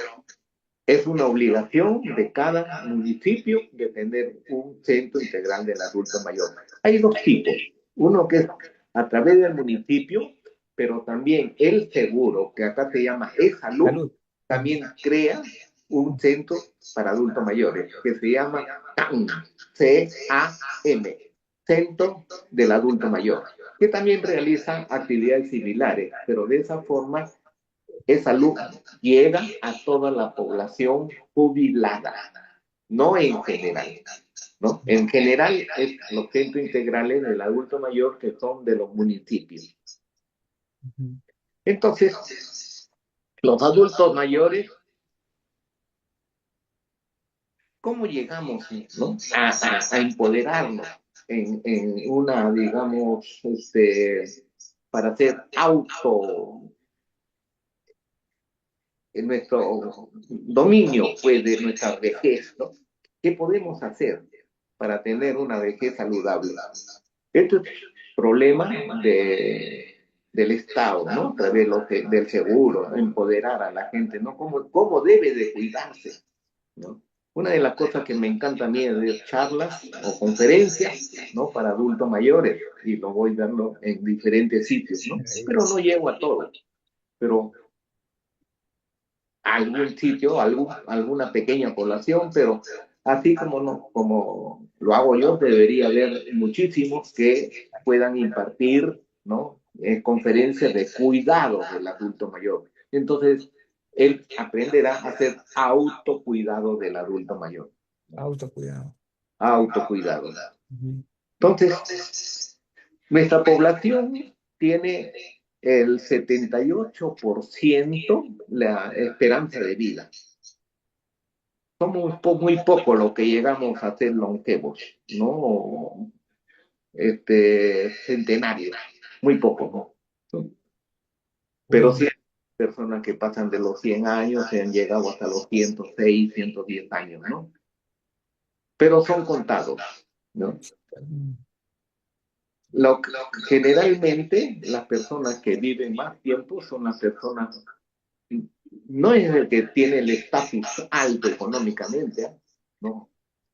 es una obligación de cada municipio de tener un centro integral del adulto mayor. Hay dos tipos. Uno que es a través del municipio, pero también el seguro, que acá se llama E-Salud, Salud. también crea un centro para adultos mayores que se llama CAM, C-A-M, Centro del Adulto Mayor, que también realiza actividades similares, pero de esa forma esa luz llega a toda la población jubilada, no en general, ¿no? En general es los centros integrales del adulto mayor que son de los municipios. Ujú. Entonces, los adultos mayores, ¿cómo llegamos, ¿no? a empoderarnos en una, digamos, para ser en nuestro dominio, pues, de nuestra vejez, ¿no? ¿Qué podemos hacer para tener una vejez saludable? Esto es problema del Estado, ¿no? A través del seguro, ¿no? Empoderar a la gente, ¿no? ¿Cómo debe de cuidarse, ¿no? Una de las cosas que me encanta a mí es ver charlas o conferencias, ¿no? Para adultos mayores, y lo voy dando en diferentes sitios, ¿no? Pero no llego a todo. Pero algún sitio, alguna pequeña población, pero así como, no, como lo hago yo, debería haber muchísimos que puedan impartir, ¿no? Conferencias de cuidado del adulto mayor. Entonces, él aprenderá a hacer autocuidado del adulto mayor. Autocuidado. Autocuidado. Ujú. Entonces, nuestra población tiene el 78% la esperanza de vida. Somos muy poco lo que llegamos a ser longevos, ¿no? Centenarios, muy poco, ¿no? Pero sí Bueno, hay personas que pasan de los 100 años y han llegado hasta los 106, 110 años, ¿no? Pero son contados, ¿no? mm, Generalmente las personas que viven más tiempo son las personas, no es el que tiene el estatus alto económicamente, ¿no?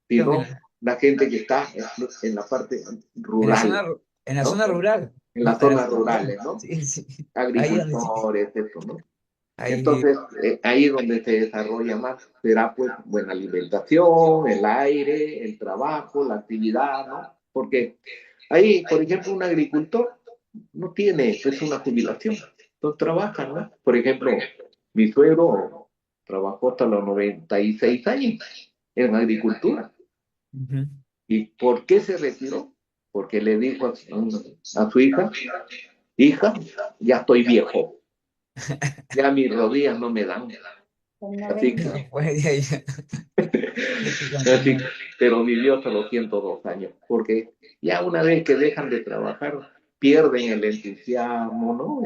en Sino la, la gente que está en la parte rural, en la ¿no? zona rural, En ¿no? las En la zonas zona rural. rurales, ¿no? Sí, sí. Ahí donde sí, Agricultores, eso, ¿no? ahí, Entonces, ahí es donde se desarrolla más, será pues buena alimentación, el aire, el trabajo, la actividad, ¿no? Porque ahí, por ejemplo, un agricultor no tiene pues una jubilación, no trabaja, ¿no? Por ejemplo, mi suegro trabajó hasta los 96 años en agricultura. ujú. ¿Y por qué se retiró? Porque le dijo a su hija, hija, ya estoy viejo, ya mis rodillas no me dan. Con Así 90. No, pues de ahí, hay que Así, continuar. pero vivió hasta los 102 años, porque ya una vez que dejan de trabajar, pierden el entusiasmo, ¿no?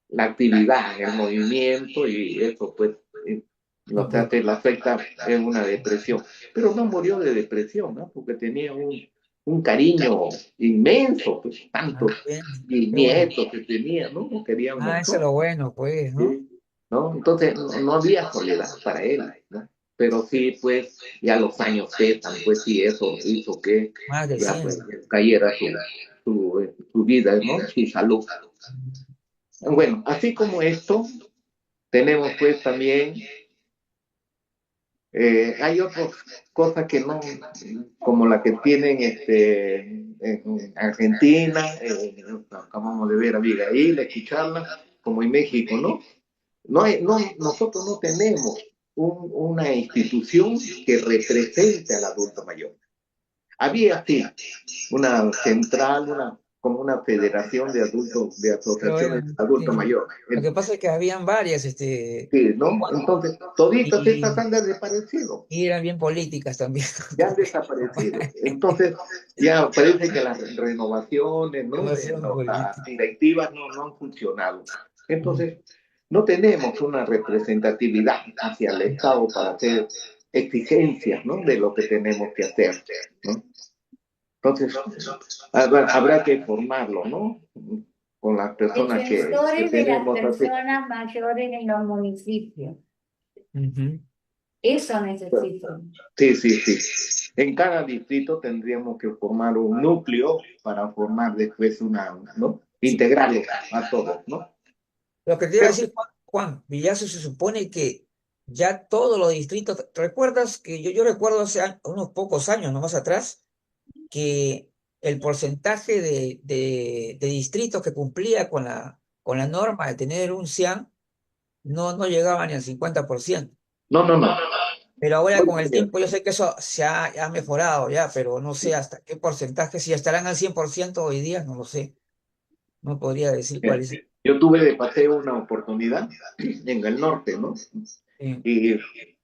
La actividad, el movimiento, y eso pues eh, Sí, pues, te la afecta en una depresión. Pero no murió de depresión, ¿no? Porque tenía un cariño inmenso, pues tantos bien, qué bueno. nietos que tenía, ¿no? Quería un Ah, eso es montón. lo bueno, pues, ¿no? Sí, ¿no? Entonces no había soledad para él, ¿no? Pero sí, pues, ya los años pesan, pues sí, eso hizo que Más de ya pues 100. cayera su vida, ¿no? Su salud. Bueno, así como esto, tenemos pues también, hay otras cosas que no, como la que tienen en Argentina, acabamos de ver a Abigail, escucharla, como en México, ¿no? Nosotros no tenemos una institución que represente al adulto mayor. Había, sí, una central, como una federación de adultos, de Pero asociaciones de adulto sí. mayor. Lo que pasa es que habían varias, Sí, ¿no? Entonces, toditas estas y, han desaparecido, y eran bien políticas también. ya han desaparecido. Entonces, ya parece que las renovaciones, ¿no? Demasiado Las políticas. directivas no han funcionado. Entonces, no tenemos una representatividad hacia el Estado para hacer exigencias, ¿no? De lo que tenemos que hacer, ¿no? Entonces, habrá que formarlo, ¿no? Con las personas que Defensores de las tenemos así. personas mayores en los municipios. Ujú. Eso necesitan. Sí, sí, sí. En cada distrito tendríamos que formar un núcleo para formar después ¿no? Integrarlos a todos, ¿no? Lo que te iba a Pero, decir, Juan, Villazo, se supone que ya todos los distritos, ¿te recuerdas que yo recuerdo hace unos pocos años nomás atrás, que el porcentaje de distritos que cumplía con la norma de tener un CIAN no llegaba ni al 50%? no, no, no. Pero ahora con el tiempo yo sé que eso ha mejorado ya, pero no sé hasta qué porcentaje, si ya estarán al 100% hoy día, no lo sé. No podría decir cuál es. Yo tuve de paseo una oportunidad en el norte, ¿no? Y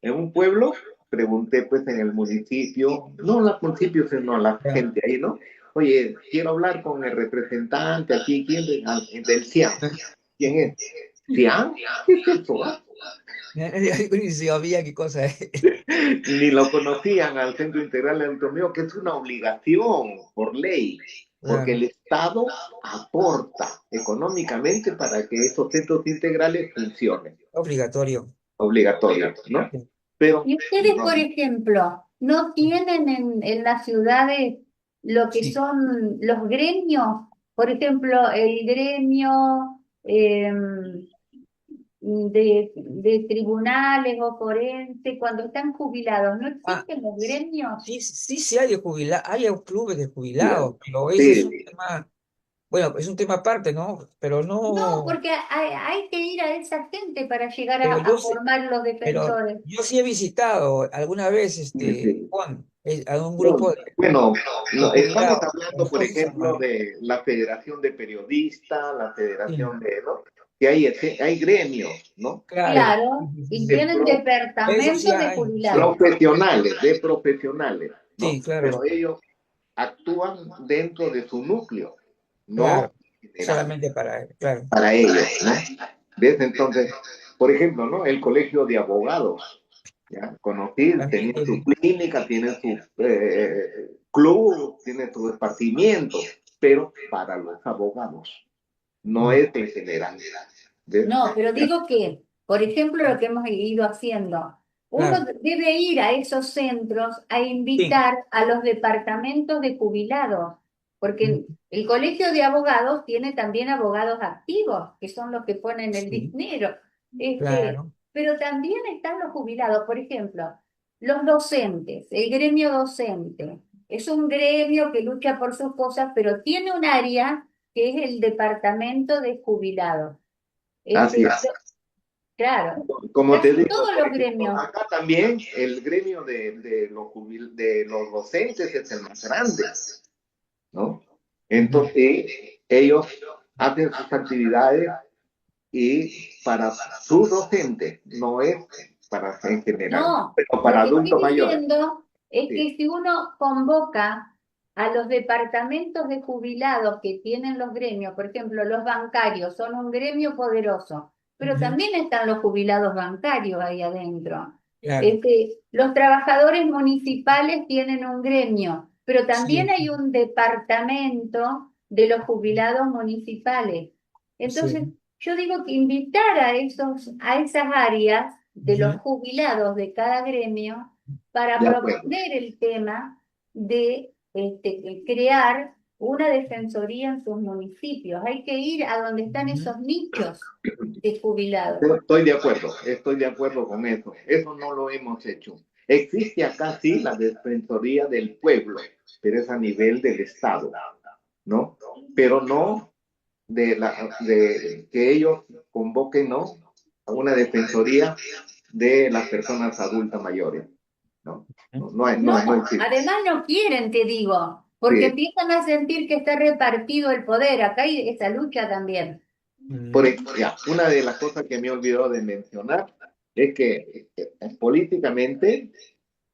en un pueblo pregunté pues en el municipio, no los municipios, sino a la Ya. gente ahí, ¿no? Oye, quiero hablar con el representante aquí, ¿quién del CIAN? ¿Quién es? ¿CIAN? ¿Qué es eso? Ni sabía qué cosa es. Ni lo conocían al Centro Integral de Autonomía, que es una obligación por ley, porque el Claro, Estado aporta económicamente para que esos centros integrales funcionen, obligatorio. obligatorio, ¿no? Sí. Pero Y ustedes, por no, ejemplo, ¿no tienen en las ciudades lo que Sí. son los gremios? Por ejemplo, el gremio de tribunales o forense, cuando están jubilados, ¿no Ah, existen los gremios? sí, sí, sí hay de jubilados, hay clubes de mira, jubilados, pero ese es un sí, tema, bueno, es un tema aparte, ¿no? Pero No, no, porque hay que ir a esa gente para llegar pero yo a sé, formar los pero defensores. yo sí he visitado alguna vez, sí, sí. Juan, a un No, grupo bueno, de no, estamos jubilados, hablando, por entonces, ejemplo, de la Federación de Periodistas, la sí, Federación de, ¿no? Que hay gremios, ¿no? claro, sí, Claro, sí, sí, y De sí. tienen Eso sí departamentos de hay, sí, jubilados. profesionales, ¿no? sí, claro, Pero ellos actúan dentro de su núcleo, no claro, en general, solamente para, claro, para ellos, ¿no? Desde entonces, por ejemplo, ¿no? El Colegio de Abogados, ¿ya? Conocí, también tenía su tiene, clínica, tiene su club, tiene su esparcimiento, pero para los abogados, no mm, es en general. ¿Ves? No, pero digo que, por ejemplo, lo que hemos ido haciendo, uno claro, debe ir a esos centros a sí, invitar a los departamentos de jubilados, mm, porque el colegio de abogados tiene también abogados activos, que son los que ponen el sí, dinero. claro, Pero también están los jubilados, por ejemplo, los docentes, el gremio docente. Es un gremio que lucha por sus cosas, pero tiene un área que es el departamento de jubilados. Así Este, es. claro, Como te casi digo, todos por los ejemplo, gremios. acá también el gremio de los docentes es el más grande, ¿no? ujú, Entonces, ellos hacen sus actividades y para sus docentes, no es para en general, No, pero lo para que estoy adultos mayores. diciendo es Sí. que si uno convoca a los departamentos de jubilados que tienen los gremios, por ejemplo, los bancarios son un gremio poderoso, pero ujú, también están los jubilados bancarios ahí adentro. claro, Los trabajadores municipales tienen un gremio, pero también sí, hay un departamento de los jubilados municipales. Entonces, sí, yo digo que invitar a esas áreas de los ujú, jubilados de cada gremio para De acuerdo. proponer el tema de crear una defensoría en sus municipios. Hay que ir a donde están ujú, esos nichos de jubilados. Estoy de acuerdo con eso. Eso no lo hemos hecho. Existe acá sí la Defensoría del Pueblo, pero es a nivel del Estado, ¿no? Pero no de que ellos convoquen, ¿no? A una defensoría de las personas adultas mayores, ¿no? No No, existe. además no quieren, te digo, porque Sí. empiezan a sentir que está repartido el poder. Acá hay esa lucha también. Por ujú, ejemplo, ya, una de las cosas que me he olvidado de mencionar es que políticamente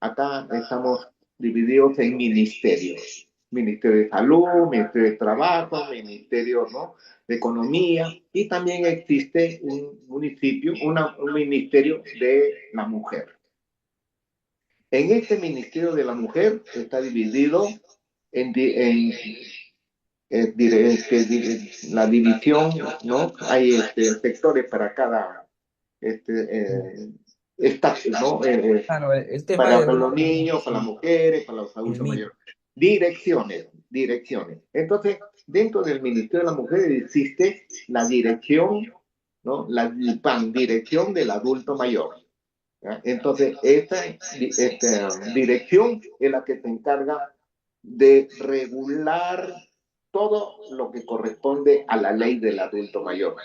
acá estamos divididos en ministerios. Ministerio de Salud, Ministerio de Trabajo, Ministerio, ¿no? de Economía, y también existe un municipio, un ministerio de la mujer. En este Ministerio de la Mujer está dividido en, la división, ¿no? Hay sectores para cada este, estatus, ¿no? Claro, el tema Para de los niños, para las mujeres, para los el adultos MIT. mayores. Direcciones, direcciones. Entonces, dentro del Ministerio de la Mujer existe la dirección, ¿no? La DIPAN, Dirección del Adulto Mayor. ¿Ya? Entonces, esta dirección es la que se encarga de regular todo lo que corresponde a la ley del adulto mayor,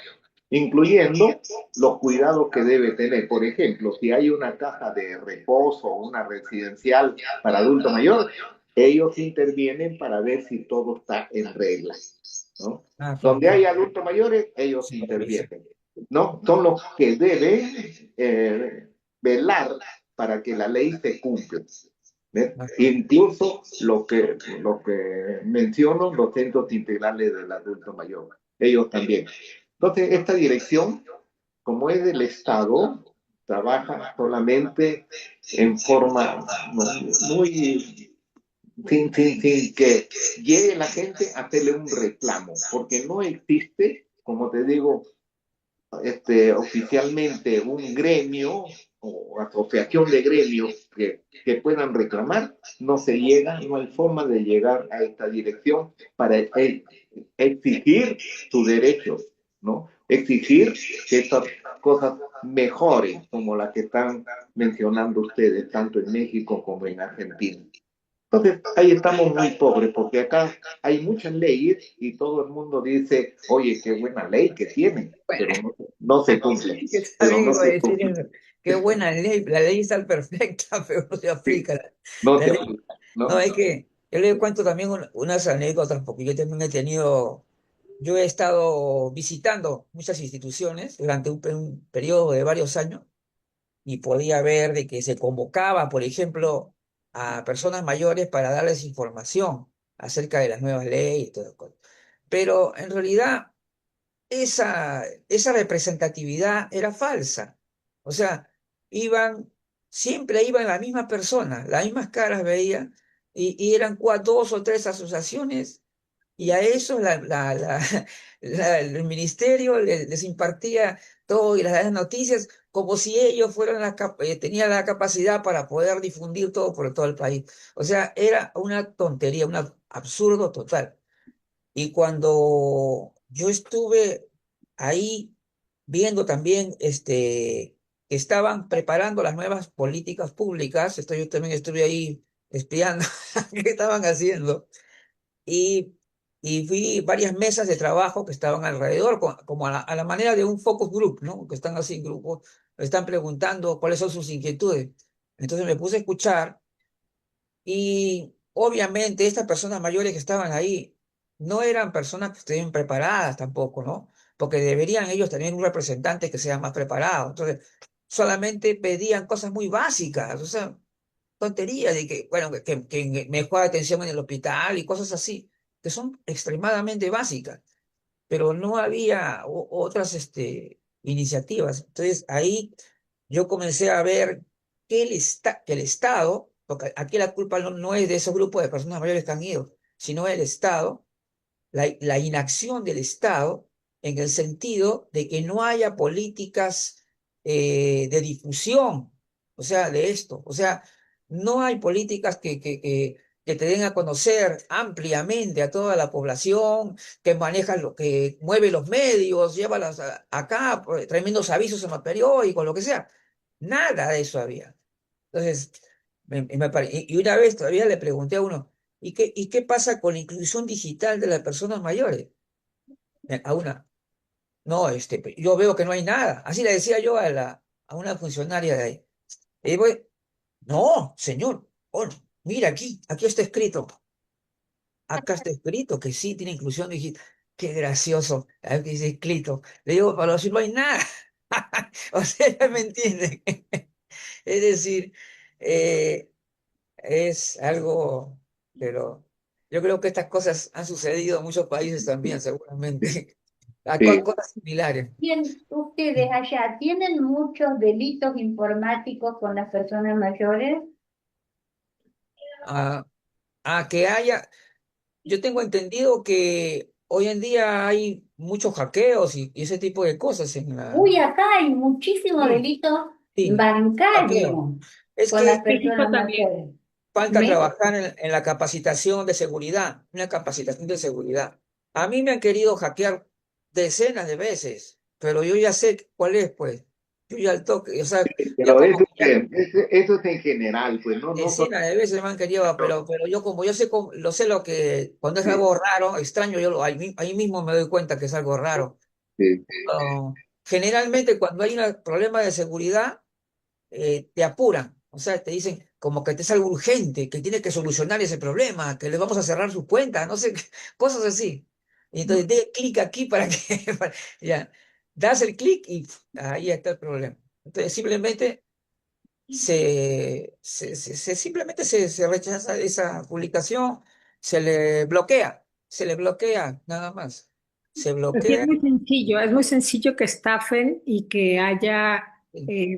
incluyendo los cuidados que debe tener. Por ejemplo, si hay una casa de reposo o una residencial para adulto mayor, ellos intervienen para ver si todo está en regla, ¿no? Ah, claro, Donde hay claro. adultos mayores, ellos Supervisa. intervienen, ¿no? Son los que deben velar para que la ley se cumpla. ¿Ves? Ah, Incluso lo que menciono, los centros integrales del adulto mayor, ellos también. Entonces, esta dirección, como es del Estado, trabaja solamente en forma, ¿no? Muy sin que llegue la gente a hacerle un reclamo, porque no existe, como te digo, oficialmente un gremio o asociación de gremios que puedan reclamar, no se llega, no hay forma de llegar a esta dirección para exigir sus derechos, ¿no? Exigir que estas cosas mejoren, como las que están mencionando ustedes, tanto en México como en Argentina. Entonces, ahí estamos muy pobres, porque acá hay muchas leyes y todo el mundo dice, oye, qué buena ley que tienen, bueno, pero no se cumple, yo pero también no iba a se decir cumple, eso. Qué buena ley, la ley está perfecta, pero no se sí, aplica. no La se ley, aplica, no, ¿no? es que yo le cuento también unas anécdotas, porque yo también he tenido, yo he estado visitando muchas instituciones durante un periodo de varios años y podía ver de que se convocaba, por ejemplo, a personas mayores para darles información acerca de las nuevas leyes y todo eso. Pero en realidad esa representatividad era falsa. O sea, siempre iban la misma persona, las mismas caras veía, y eran dos o tres asociaciones, y a eso el ministerio les impartía todo y las noticias como si ellos tenían la capacidad para poder difundir todo por todo el país. O sea, era una tontería, un absurdo total. Y cuando yo estuve ahí viendo también que estaban preparando las nuevas políticas públicas, yo también estuve ahí espiando qué estaban haciendo y, y vi varias mesas de trabajo que estaban alrededor, como a la manera de un focus group, ¿no? Que están así en grupos, están preguntando cuáles son sus inquietudes. Entonces me puse a escuchar y obviamente estas personas mayores que estaban ahí no eran personas que estén preparadas tampoco, ¿no? Porque deberían ellos tener un representante que sea más preparado. Entonces, solamente pedían cosas muy básicas, o sea, tonterías de que, bueno, que mejor atención en el hospital y cosas así, que son extremadamente básicas, pero no había otras iniciativas. Entonces, ahí yo comencé a ver que el Estado, porque aquí la culpa no es de esos grupos de personas mayores que han ido, sino el Estado, la inacción del Estado en el sentido de que no haya políticas de difusión, o sea, de esto. O sea, no hay políticas que te den a conocer ampliamente a toda la población, que manejan lo que mueve los medios, lleva acá tremendos avisos en los periódicos, lo que sea. Nada de eso había. Entonces, y una vez todavía le pregunté a uno, ¿y qué pasa con la inclusión digital de las personas mayores? A una, no, yo veo que no hay nada. Así le decía yo a una funcionaria de ahí. Y voy, no, señor, oh, mira aquí está escrito, acá está escrito que sí tiene inclusión digital. Qué gracioso, aquí dice escrito. Le digo, para decir no hay nada. O sea, ya me entienden. Es decir, eh, es algo, pero yo creo que estas cosas han sucedido en muchos países también, seguramente. Sí, Cosas similares. Ustedes allá tienen muchos delitos informáticos con las personas mayores. A, a que haya. yo tengo entendido que hoy en día hay muchos hackeos y ese tipo de cosas en la... Uy, acá hay muchísimo Sí, delito sí, hackeo. bancario Es con las que México personas también. mayores. falta Me- trabajar en la capacitación de seguridad, una capacitación de seguridad. A mí me han querido hackear decenas de veces, pero yo ya sé cuál es, pues. Yo ya al toque, o sea, yo Pero como que ya eso es en general, pues no solo. decenas de veces me han querido, pero yo como yo sé, lo sé lo que, cuando es Sí, algo raro, extraño, ahí mismo me doy cuenta que es algo raro. sí, Generalmente cuando hay un problema de seguridad, te apuran, o sea, te dicen como que es algo urgente, que tienes que solucionar ese problema, que les vamos a cerrar sus cuentas, no sé, cosas así. Y entonces de clic aquí para que, ya, das el clic y ahí está el problema. Entonces simplemente simplemente se rechaza esa publicación, se le bloquea, nada más. Se Pues sí, bloquea. es muy sencillo que estafen y que haya Sí, eh,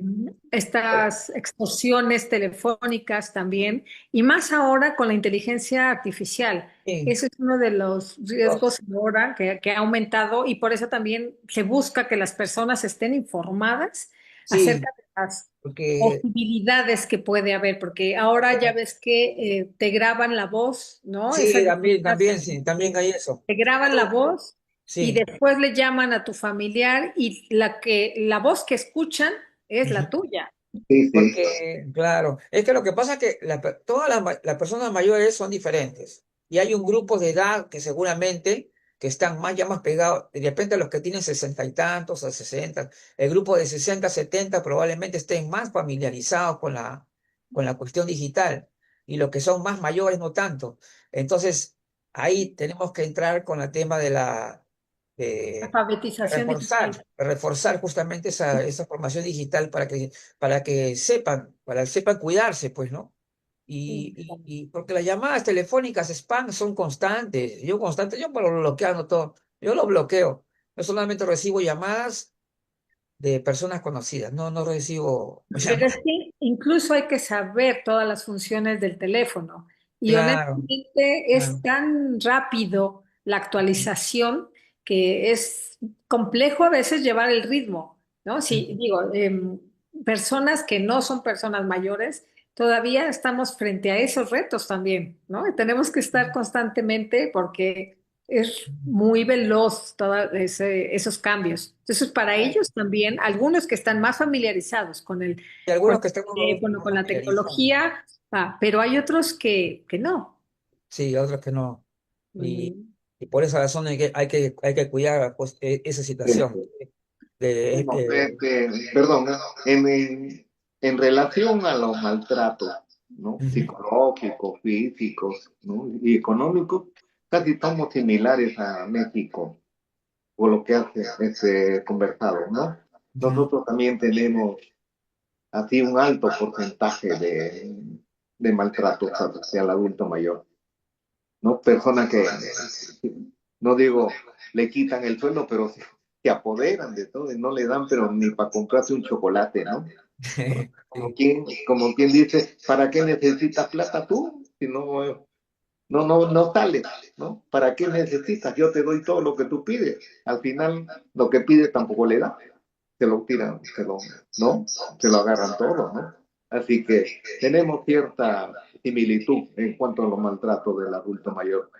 estas extorsiones telefónicas también, y más ahora con la inteligencia artificial. sí, Ese es uno de los riesgos ahora que ha aumentado, y por eso también se busca que las personas estén informadas acerca sí, de las porque posibilidades que puede haber, porque ahora ya ves que te graban la voz, ¿no? sí, Esas también, sí, también hay eso. te graban la voz y Sí, después le llaman a tu familiar y la voz que escuchan es ujú. la tuya. sí, sí. Porque, claro, es que lo que pasa es que todas las personas mayores son diferentes y hay un grupo de edad que seguramente que están más ya más pegados, de repente los que tienen 60 y tantos o 60, el grupo de 60 70 probablemente estén más familiarizados con la cuestión digital y los que son más mayores no tanto. Entonces, ahí tenemos que entrar con el tema de Alfabetización digital. reforzar justamente esa formación digital para que sepan cuidarse, pues, ¿no? Sí. Y porque las llamadas telefónicas spam son constantes, yo por lo bloqueando todo, yo lo bloqueo, yo solamente recibo llamadas de personas conocidas, no recibo Pero es llamadas, que incluso hay que saber todas las funciones del teléfono. Y claro, honestamente es claro. tan rápido la actualización que es complejo a veces llevar el ritmo, ¿no? Si digo, personas que no son personas mayores, todavía estamos frente a esos retos también, ¿no? Y tenemos que estar constantemente porque es muy veloz todos esos cambios. Entonces, para ellos también, algunos que están más familiarizados Y con algunos que el están teléfono, más con la familiarizados, tecnología, pero hay otros que no. sí, otros que no. Y, Mm. y por esa razón hay que cuidar pues, esa situación. Bueno, De, perdón, en relación a los maltratos, ¿no? ujú, Psicológicos, físicos, ¿no? Y económicos, casi somos similares a México, por lo que hace este conversado, ¿no? ujú. Nosotros también tenemos así un alto porcentaje de maltrato hacia el adulto mayor, ¿no? Personas que, no digo, le quitan el sueldo, pero se apoderan de todo y no le dan, pero ni para comprarse un chocolate, ¿no? Sí, Como quien dice, ¿para qué necesitas plata tú? Si no sales, ¿no? ¿Para qué necesitas? Yo te doy todo lo que tú pides. Al final, lo que pides tampoco le da. Se lo tiran, ¿no? Se lo agarran todo, ¿no? Así que tenemos cierta similitud en cuanto a los maltratos del adulto mayor.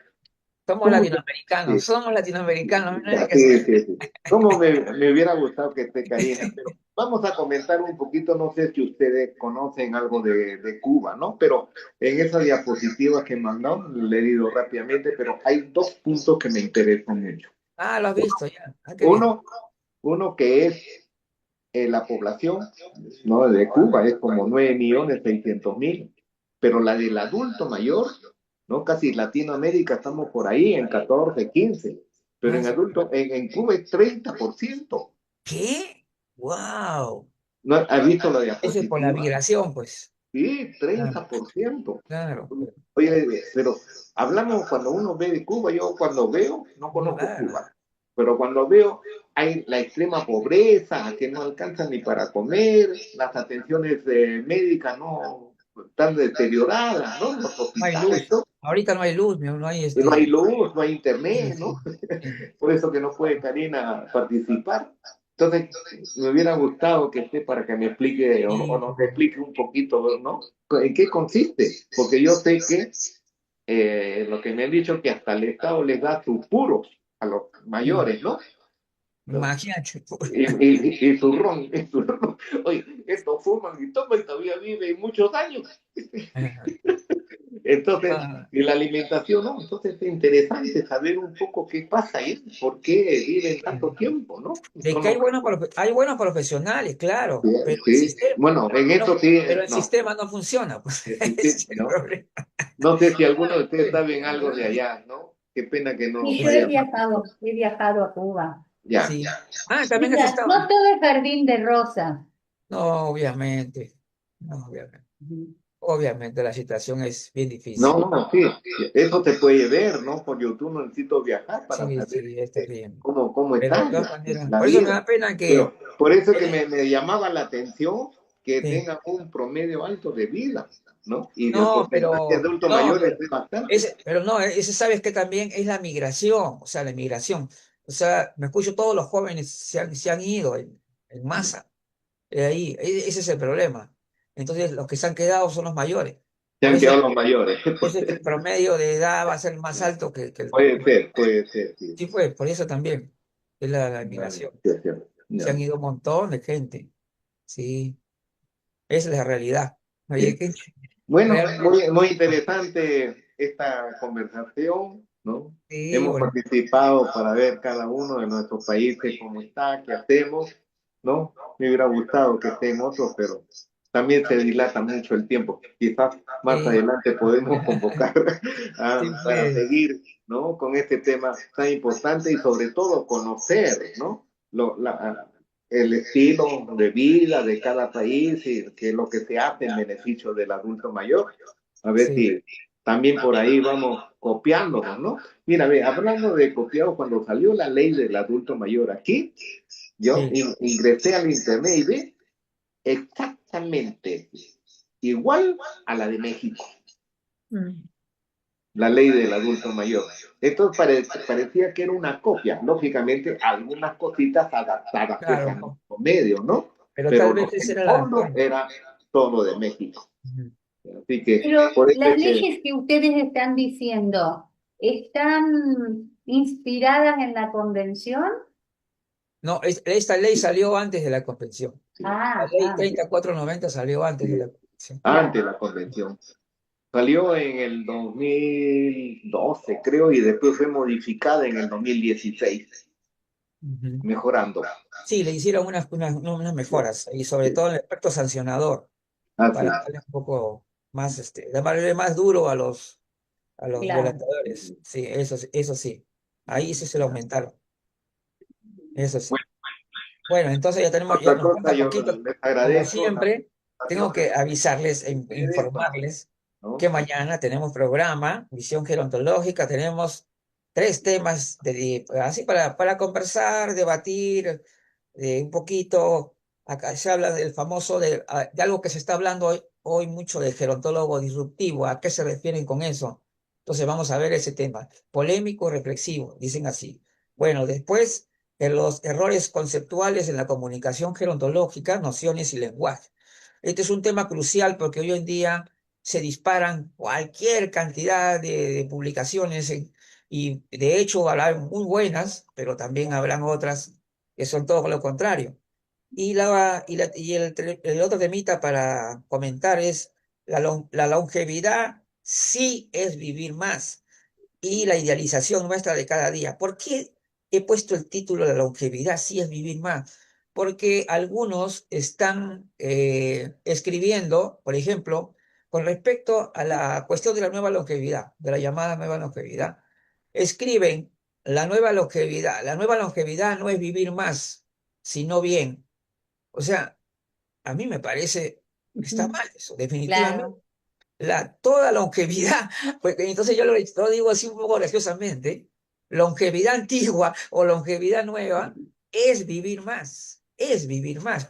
¿Cómo te- somos latinoamericanos, no hay que Sí, hacer. sí, sí. ¿Cómo me hubiera gustado que esté Karina? Pero vamos a comentar un poquito, no sé si ustedes conocen algo de Cuba, ¿no? Pero en esa diapositiva que mandó, le he leído rápidamente, pero hay dos puntos que me interesan mucho. Ah, lo has visto ya. Ah, qué bien. Uno, uno que es la población, ¿no? De Cuba es como 9.600.000, pero la del adulto mayor, ¿no? Casi Latinoamérica estamos por ahí en 14, 15, pero Ah, en adulto, en Cuba es 30%. ¿qué? ¡Wow! ¿No has visto la Eso es por la diapositiva? migración, pues. Sí, Claro, 30%. claro, Oye, pero hablamos cuando uno ve de Cuba, yo cuando veo, no conozco claro. Cuba, pero cuando veo hay la extrema pobreza, que no alcanzan ni para comer, las atenciones médicas no están deterioradas, ¿no? Los No hay hospitales, luz, todo. ahorita no hay luz, no hay y no hay luz, no hay sí, internet, ¿no? sí, sí. Por eso que no puede Karina participar. Entonces, me hubiera gustado que esté para que me explique o Sí, nos explique un poquito, ¿no? ¿En qué consiste? Porque yo sé que lo que me han dicho que hasta el Estado les da sus puros a los sí. mayores, ¿no? Imagínate. Y su ron, y su ron. Oye, estos fuman y toman y todavía viven muchos años. Entonces, Ah, y la alimentación, ¿no? Entonces es interesante saber un poco qué pasa ahí, por qué viven tanto tiempo, ¿no? de que Son hay los- hay buenos profesionales, claro, sí. Bueno, en eso sí, pero el no, sistema no funciona, pues. Ese sí, es el ¿no? problema. No sé si alguno de ustedes saben algo de allá, ¿no? Qué pena que no Y yo vaya. he viajado a Cuba. Ya, Sí. Ah, también has Mira, estado. no todo es jardín de rosas. No, obviamente. No, obviamente. Obviamente la situación es bien difícil. no, no, sí, eso se puede ver, ¿no? Por YouTube no necesito viajar para Sí, saber sí, está bien. cómo Pero de está todas maneras, la por eso me vida. da pena Pero que por eso que eh, me llamaba la atención que sí. tengan un promedio alto de vida, ¿no? Y el No, porcentaje de adultos no, mayores es bastante. pero no, ese sabes que también es la migración, o sea, la migración. O sea, me escucho todos los jóvenes se han ido en masa. Ahí, ese es el problema. Entonces, los que se han quedado son los mayores. Se Por han eso, quedado los mayores. por eso es que el promedio de edad va a ser más alto que Puede ser, sí. sí, pues, por eso también es la Vale, migración. sí, es cierto. Se han Ya, ido un montón de gente. Sí, esa es la realidad. Oye, sí. Bueno, realmente, muy interesante esta conversación, ¿no? sí, Hemos bueno, participado para ver cada uno de nuestros países cómo está, qué hacemos, ¿no? Me hubiera gustado que estén otros, pero también se dilata mucho el tiempo. Quizás más sí, adelante podemos convocar sí, para pues, seguir, ¿no? Con este tema tan importante y sobre todo conocer, ¿no? El estilo de vida de cada país y qué es lo que se hace en beneficio del adulto mayor. A ver sí, si también por ahí vamos copiándonos, ¿no? Mira, ve, hablando de copiado, cuando salió la ley del adulto mayor aquí, yo sí. ingresé al internet y ve exactamente igual a la de México, Mm. la ley del adulto mayor. Entonces parecía que era una copia, lógicamente algunas cositas adaptadas pues a Claro, nuestro medio, ¿no? pero Pero tal vez ese el era el fondo actual. era todo de México. Ujú. Así que Pero por eso las es que leyes que ustedes están diciendo, ¿están inspiradas en la convención? No, esta ley salió antes de la convención. La Ah, ley ah, 3490 salió antes de la convención. ante claro. la convención. Salió en el 2012, creo, y después fue modificada en el 2016, Ujú. mejorando. Sí, le hicieron unas mejoras, y sobre todo en el aspecto sancionador, Así. para darle un poco más, darle más duro a los Claro. violadores. Sí, eso sí. Ahí sí se lo aumentaron. Eso sí. Bueno, Bueno, entonces ya otra nos cosa, falta yo poquito. les Como agradezco la siempre, tengo participación que avisarles e de ustedes, informarles ¿no? que mañana tenemos programa, visión gerontológica, tenemos tres temas así para conversar, debatir un poquito. Acá se habla del famoso, de algo que se está hablando hoy mucho de gerontólogo disruptivo. ¿A qué se refieren con eso? Entonces vamos a ver ese tema. Polémico, reflexivo, dicen así. Bueno, después los errores conceptuales en la comunicación gerontológica, nociones y lenguaje. Este es un tema crucial porque hoy en día se disparan cualquier cantidad de publicaciones y de hecho habrá muy buenas, pero también habrán otras que son todo lo contrario. El otro temita para comentar es la longevidad sí es vivir más y la idealización nuestra de cada día. ¿Por qué he puesto el título de la longevidad sí es vivir más? Porque algunos están escribiendo, por ejemplo, con respecto a la cuestión de la nueva longevidad, de la llamada nueva longevidad, escriben la nueva longevidad no es vivir más, sino bien. O sea, a mí me parece que está Ujú. mal eso, definitivamente. Claro. Toda longevidad, pues entonces yo lo digo así un poco graciosamente, longevidad antigua o longevidad nueva es vivir más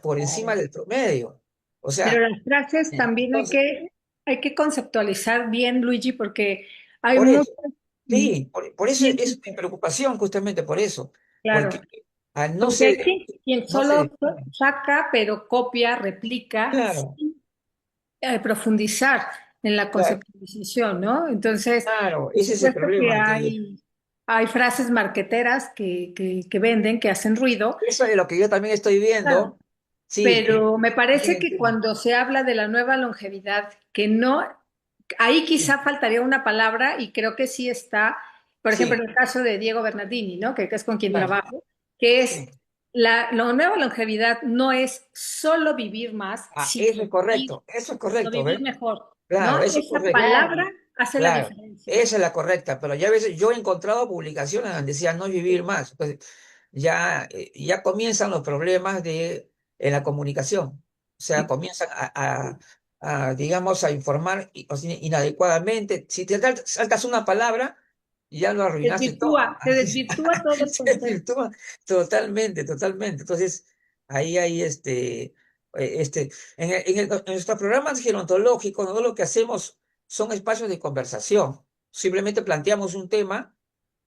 por encima Claro. del promedio. O Pero sea, las frases también entonces, hay que conceptualizar bien, Luigi, porque Hay Por muchas, eso, sí, por eso sí, es mi preocupación, justamente por eso, porque claro. al no Porque hay se, quien no se solo define. saca, pero copia, replica, Claro, sin profundizar en la claro, conceptualización, ¿no? Entonces, claro, por ese es el supuesto que problema, que hay frases marqueteras que venden, que hacen ruido, eso es lo que yo también estoy claro, viendo, sí, pero me también parece que entiendo. cuando se habla de la nueva longevidad, que no, ahí quizá Sí, faltaría una palabra y creo que sí está, por ejemplo, sí, en el caso de Diego Bernardini, ¿no? Que es con quien claro, trabajo, que es sí. la nueva longevidad no es solo vivir más, Ah, eso es sino correcto, vivir ¿ves? mejor, ¿no? Claro, eso es Esa correcto. Claro, palabra hace la Claro, diferencia. esa es la correcta, pero ya a veces yo he encontrado publicaciones donde decían no vivir más. Pues ya comienzan los problemas en la comunicación. O sea, comienzan digamos, a informar o sea, inadecuadamente. Si te saltas una palabra, ya lo arruinaste todo. Se desvirtúa todo el Se concepto. desvirtúa totalmente, totalmente. Entonces, ahí hay en nuestros programas gerontológicos, nosotros lo que hacemos son espacios de conversación. Simplemente planteamos un tema,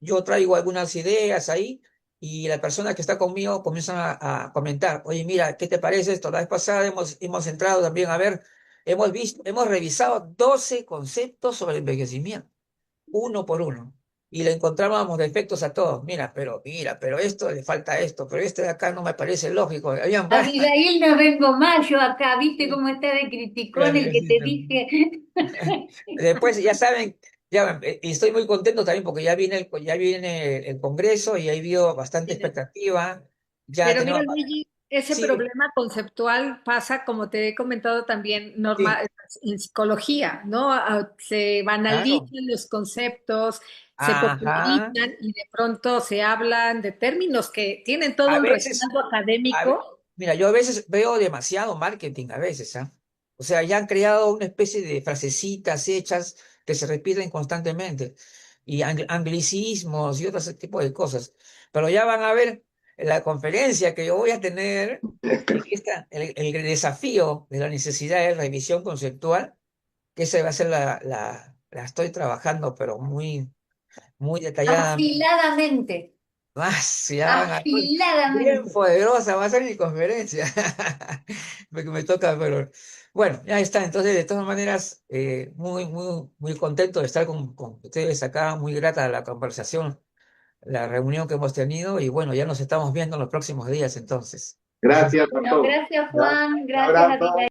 yo traigo algunas ideas ahí y la persona que está conmigo comienza a comentar, oye, mira, ¿qué te parece esto? La vez pasada hemos entrado también a ver, hemos revisado 12 conceptos sobre el envejecimiento, uno por uno. Y le encontrábamos defectos a todos. Mira, pero esto le falta esto, pero este de acá no me parece lógico. Habían varias. Abigail, no vengo más yo acá, ¿viste cómo está de criticón el que te Graciosito. dije? Después, ya saben, y estoy muy contento también porque ya viene el Congreso y hay habido bastante expectativa. Ya Pero mira, tenemos, Luigi, ese sí, problema conceptual pasa, como te he comentado también, sí, en psicología, ¿no? Se claro. banalizan los conceptos, se Ajá. popularizan y de pronto se hablan de términos que tienen todo A un veces, respaldo a ve- académico. mira, yo a veces veo demasiado marketing, a veces, ¿ah? O sea, ya han creado una especie de frasecitas hechas que se repiten constantemente y anglicismos y otro ese tipo de cosas. Pero ya van a ver en la conferencia que yo voy a tener, el desafío de la necesidad de revisión conceptual, que esa va a ser la estoy trabajando, pero muy, muy detalladamente. Afiladamente, Más, ya van a ver, bien afiladamente. poderosa va a ser mi conferencia. Porque me toca, pero bueno, ya está. Entonces, de todas maneras, muy, muy, muy contento de estar con ustedes acá, muy grata la conversación, la reunión que hemos tenido y bueno, ya nos estamos viendo en los próximos días entonces. Gracias a No, todos. gracias Ya. Juan, Un gracias abrazo. Abigail.